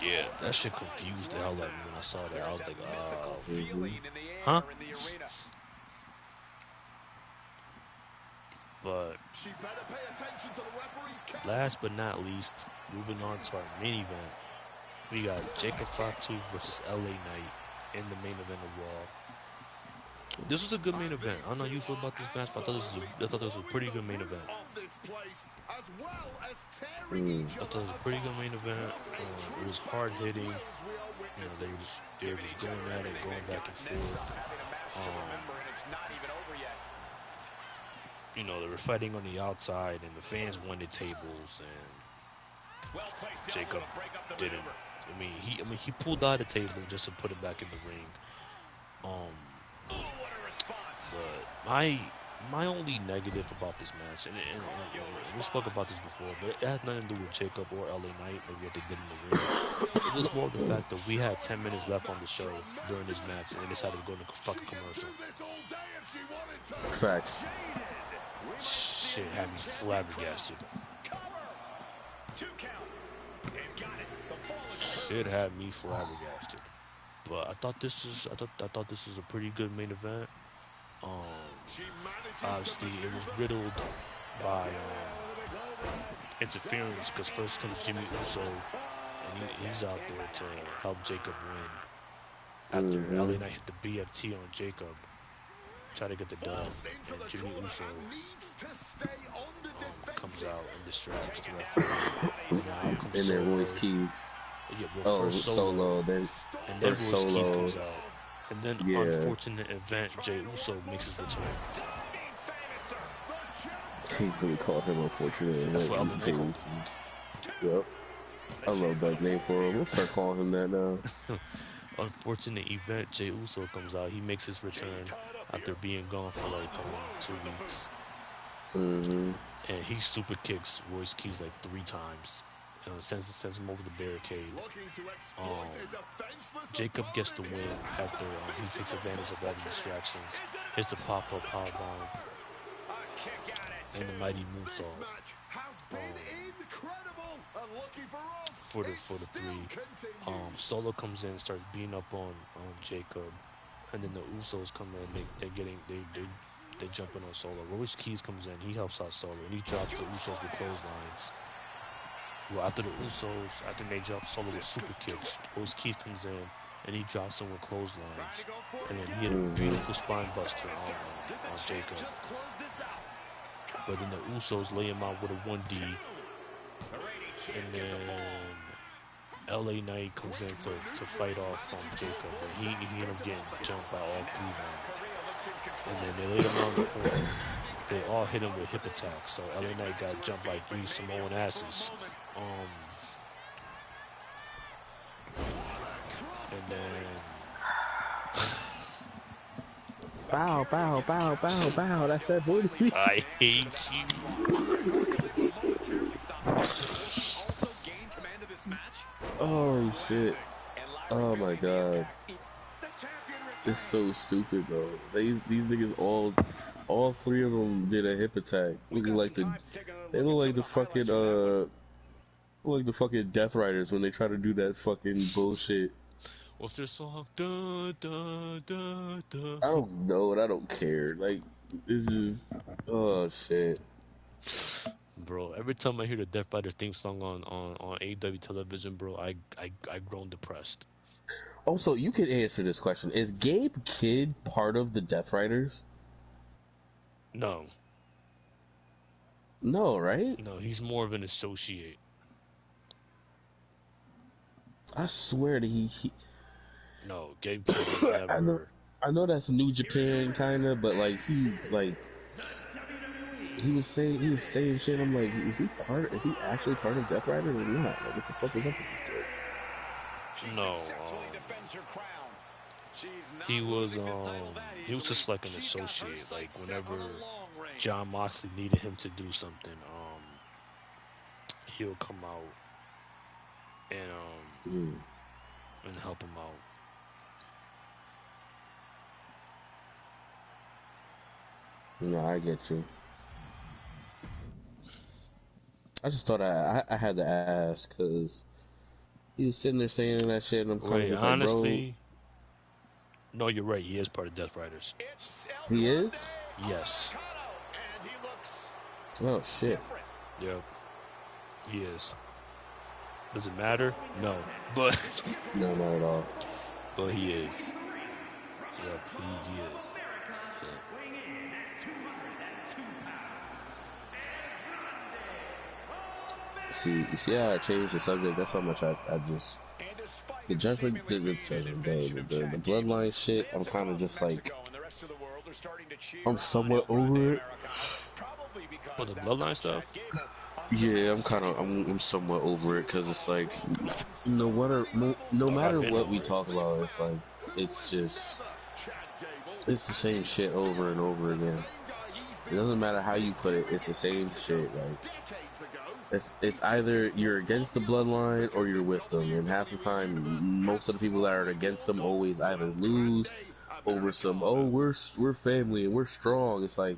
yeah, That shit confused the hell out of me when I saw that. I was like, huh? But last but not least, moving on to our main event, we got Jacob Fatu versus LA Knight in the main event of Raw. This was a good main event. I don't know how you feel about this match, but I thought this was a pretty good main event. I thought it was a pretty good main event. It was hard hitting. You know, they were just going at it, going back and forth. You know, they were fighting on the outside, and the fans wanted tables, and Jacob didn't. I mean, he pulled out a table just to put it back in the ring. But my only negative about this match, and we spoke about this before, but it has nothing to do with Jacob or LA Knight or what they did in the ring. It was more of the fact that we had 10 minutes left on the show during this match, and they decided to go into a fucking commercial. Facts. Shit had me flabbergasted. Shit had me flabbergasted. But I thought this is a pretty good main event. Obviously, it was riddled by interference because first comes Jimmy Uso, and he's out there to help Jacob win. After LA Knight hit the BFT on Jacob, try to get the dub, and Jimmy Uso comes out and distracts the referee. And then Royce Keys. Yeah, well, first Solo, then Royce Keys comes out. And then, unfortunate event, Jey Uso makes his return. He really called him unfortunate. That's what other name. Yep. I love that name for him. We'll start calling him that now. Unfortunate event, Jey Uso comes out. He makes his return after being gone for like 2 weeks. And he super kicks Royce Keys like 3 times. Sends him over the barricade. Jacob gets the win after he takes advantage of all the distractions. Hits the pop-up powerbomb and the mighty moonsault for the 3. Solo comes in and starts beating up on Jacob, and then the Usos come in. They jump in on Solo. Royce Keys comes in. He helps out Solo, and he drops the Usos with clotheslines. Well, after they drop Solo with super kicks, Royce Keys comes in and he drops him with clotheslines, and then he hit a beautiful spine buster on Jacob. But then the Usos lay him out with a 1D, and then LA Knight comes in to fight off Jacob, and he ended up getting jumped by all 3 men. And then they laid him on the corner. They all hit him with hip attacks, so LA Knight got jumped by 3 Samoan asses. And then bow. That's that booty. I hate you. Oh shit. Oh my god. It's so stupid though. These niggas all 3 of them did a hip attack. They look like the fucking Death Riders when they try to do that fucking bullshit. What's their song? Dun, dun, dun, dun. I don't know and I don't care. Like, it's just, oh shit. Bro, every time I hear the Death Riders theme song on AEW television, bro, I grown depressed. Also, you can answer this question. Is Gabe Kidd part of the Death Riders? No. No, right? No, he's more of an associate. I swear that he... No, Gabe Kidd was never... I know that's New Japan, kinda, but like, he's like... He was saying shit, I'm like, is he actually part of Death Riders or not? Like, what the fuck is up with this kid? No, he was just like an associate. Like, whenever John Moxley needed him to do something, he'll come out and help him out. No, I get you. I just thought I had to ask, because He was sitting there saying that shit, and I'm kind of Wait, just like, honestly, no, you're right. He is part of Death Riders. bro, he is? Yes. Oh, shit. Yep. He is. Does it matter? No. But No, not at all. but he is. Yep, he is. You see how I changed the subject? That's how much I just... The Judgment Day, the Bloodline shit, I'm kind of just like... I'm somewhat over it. For the Bloodline stuff? Yeah, I'm somewhat over it, because it's like, no matter what we talk about, it's like, it's the same shit over and over again. It doesn't matter how you put it, it's the same shit. Like, it's either you're against the Bloodline or you're with them, and half the time, most of the people that are against them always either lose over some, oh, we're family and we're strong. It's like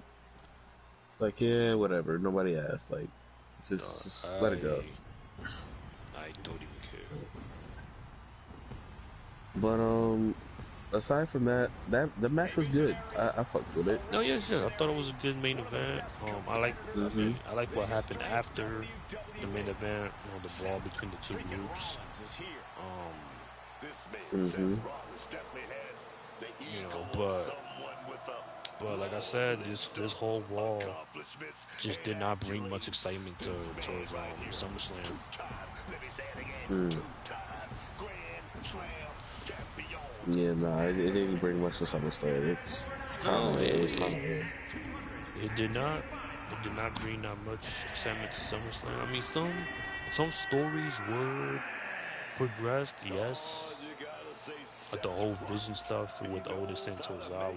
yeah, whatever. Nobody asked. Like, just let it go. I don't even care. But aside from that, the match was good. I fucked with it. No, yeah, sure. I thought it was a good main event. I like what happened after the main event. The brawl between the two groups. But like I said, this whole Raw just did not bring much excitement towards SummerSlam. Yeah, no, it didn't bring much to SummerSlam. It was kind of. It did not. It did not bring that much excitement to SummerSlam. I mean, some stories were progressed, yes. Like the whole Vision stuff with Otis and Tozawa,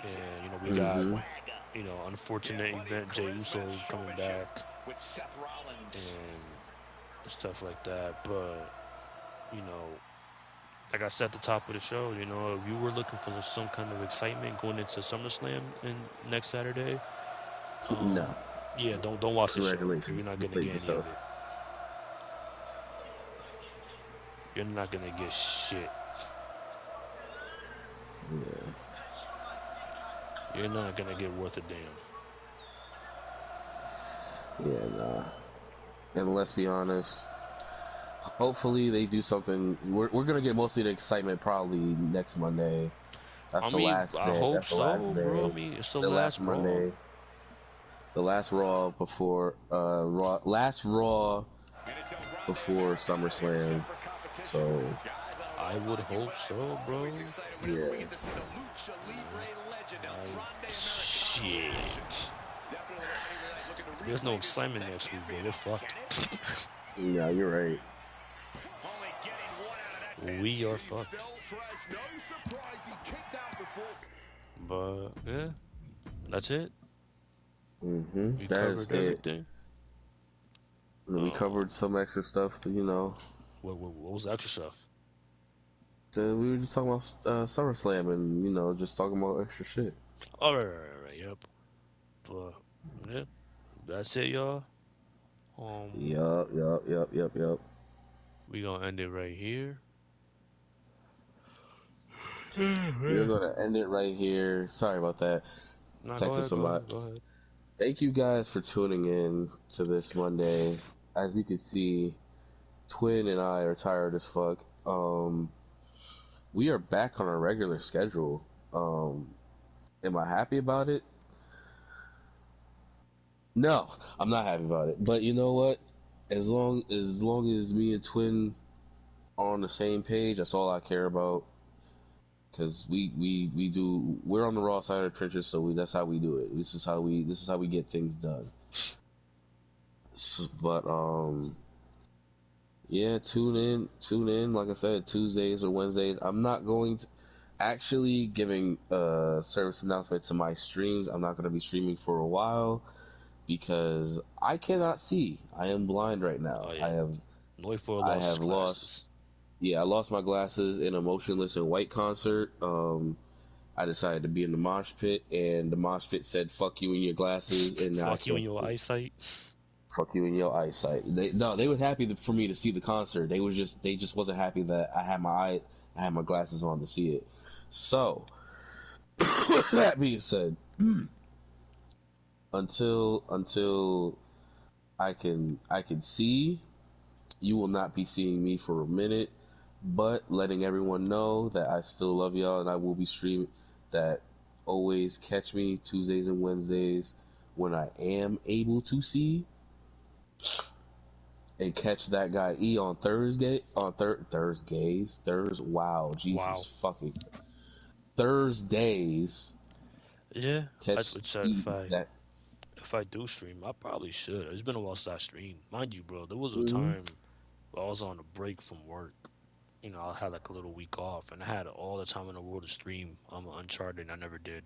and we got unfortunate event Jey Uso coming back and stuff like that. But like I said at the top of the show, if you were looking for some kind of excitement going into SummerSlam next Saturday, no. Yeah, don't watch the show. Congratulations. You're not gonna get any of it. You're not gonna get shit. Yeah. You're not gonna get worth a damn. Yeah, nah. And let's be honest. Hopefully they do something. We're gonna get most of the excitement probably next Monday. That's the last day. I hope That's the so, last day. bro. I mean, it's the last Monday. The last Raw before last Raw before SummerSlam. So I would hope so, bro. Yeah. Shit. There's no excitement next week, bro. We're fucked. Yeah, you're right. We are fucked. But yeah, that's it. We covered everything. We covered some extra stuff. What was the extra stuff? We were just talking about SummerSlam and just talking about extra shit. All right, yep. But yeah, that's it, y'all. Yup. We gonna end it right here. We're gonna end it right here. Sorry about that. Texas a lot. Go ahead. Thank you guys for tuning in to this Monday. As you can see, Twin and I are tired as fuck. We are back on our regular schedule. Am I happy about it? No, I'm not happy about it. But you know what? As long as me and Twin are on the same page, that's all I care about. Because we're on the Raw side of the trenches, so that's how we do it. This is how we get things done. But yeah, tune in. Like I said, Tuesdays or Wednesdays. I'm not going to actually giving service announcement to my streams. I'm not going to be streaming for a while because I cannot see. I am blind right now. Oh, yeah. I have lost. Yeah, I lost my glasses in a Motionless in White concert. I decided to be in the mosh pit, and the mosh pit said, "Fuck you and your glasses," and fuck you and your eyesight. Fuck you and your eyesight. They were happy for me to see the concert. They just wasn't happy that I had my glasses on to see it. So, that being said, until I can see, you will not be seeing me for a minute. But letting everyone know that I still love y'all and I will be streaming. That always catch me Tuesdays and Wednesdays when I am able to see. And catch that guy E on Thursday on Thursdays. Wow, Jesus fucking Thursdays. Yeah, Catch E that. if I do stream, I probably should. It's been a while since I streamed. Mind you, bro, there was a Mm-hmm. time where I was on a break from work. You know, I had like a little week off, and I had all the time in the world to stream. Uncharted, and I never did.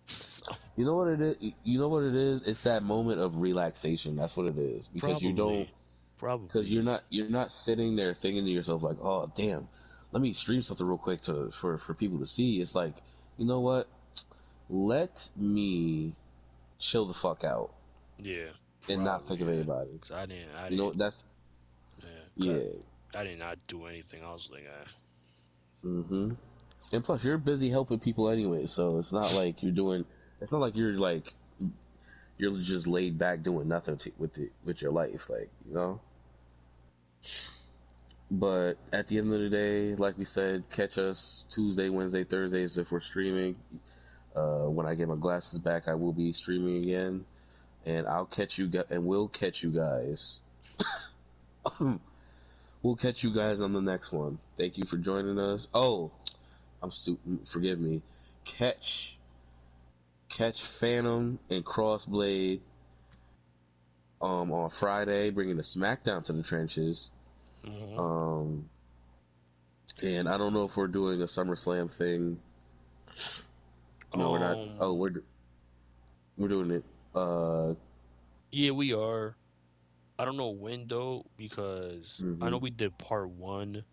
So, You know what it is? You know what it is? It's that moment of relaxation. That's what it is. Because you're not sitting there thinking to yourself like, oh damn, let me stream something real quick for people to see. It's like, you know what? Let me chill the fuck out. Yeah, And not think of anybody. Cause I You know, didn't. that's Yeah, yeah. I did not do anything. I was like, Mm-hmm. And plus, you're busy helping people anyway, so it's not like you're doing. It's not like you're just laid back doing nothing with your life, like, you know. But at the end of the day, like we said, catch us Tuesday, Wednesday, Thursdays if we're streaming. When I get my glasses back, I will be streaming again, and we'll catch you guys. We'll catch you guys on the next one. Thank you for joining us. Oh, I'm stupid. Forgive me. Catch Phantom and Crossblade on Friday, bringing the SmackDown to the trenches. mm-hmm. And I don't know if we're doing a SummerSlam thing. No, we're not. Oh, we're doing it. Yeah, we are. I don't know when though, because I know we did part 1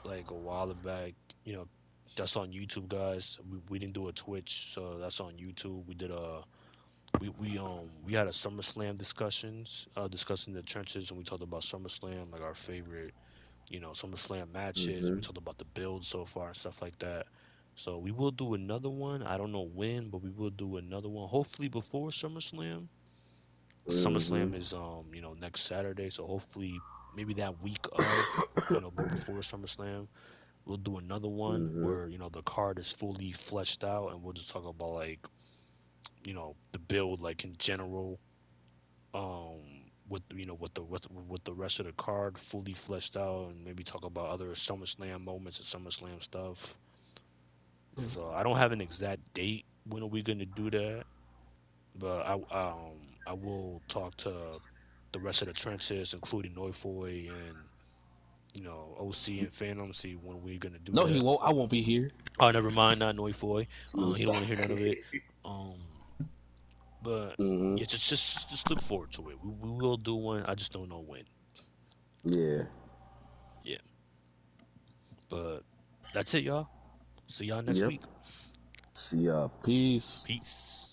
like a while back. You know, that's on YouTube, guys. We didn't do a Twitch, so that's on YouTube. We did we had a SummerSlam discussing the trenches, and we talked about SummerSlam, like our favorite, SummerSlam matches. We talked about the build so far and stuff like that. So we will do another one. I don't know when, but we will do another one. Hopefully before SummerSlam. SummerSlam is next Saturday, so hopefully maybe that week of, but before SummerSlam, we'll do another one where the card is fully fleshed out, and we'll just talk about like the build like in general, with the rest of the card fully fleshed out, and maybe talk about other SummerSlam moments and SummerSlam stuff. So I don't have an exact date when are we gonna do that, but I will talk to the rest of the trenches, including Noifoy and OC and Phantom, see when we're gonna do No, he that. won't. I won't be here. Oh, never mind, not Noifoy. No, He don't want to hear none of it. Um, but yeah, just look forward to it. We will do one. I just don't know when. Yeah. Yeah, but that's it, y'all. See y'all next Yep. week. See ya. Peace. Peace.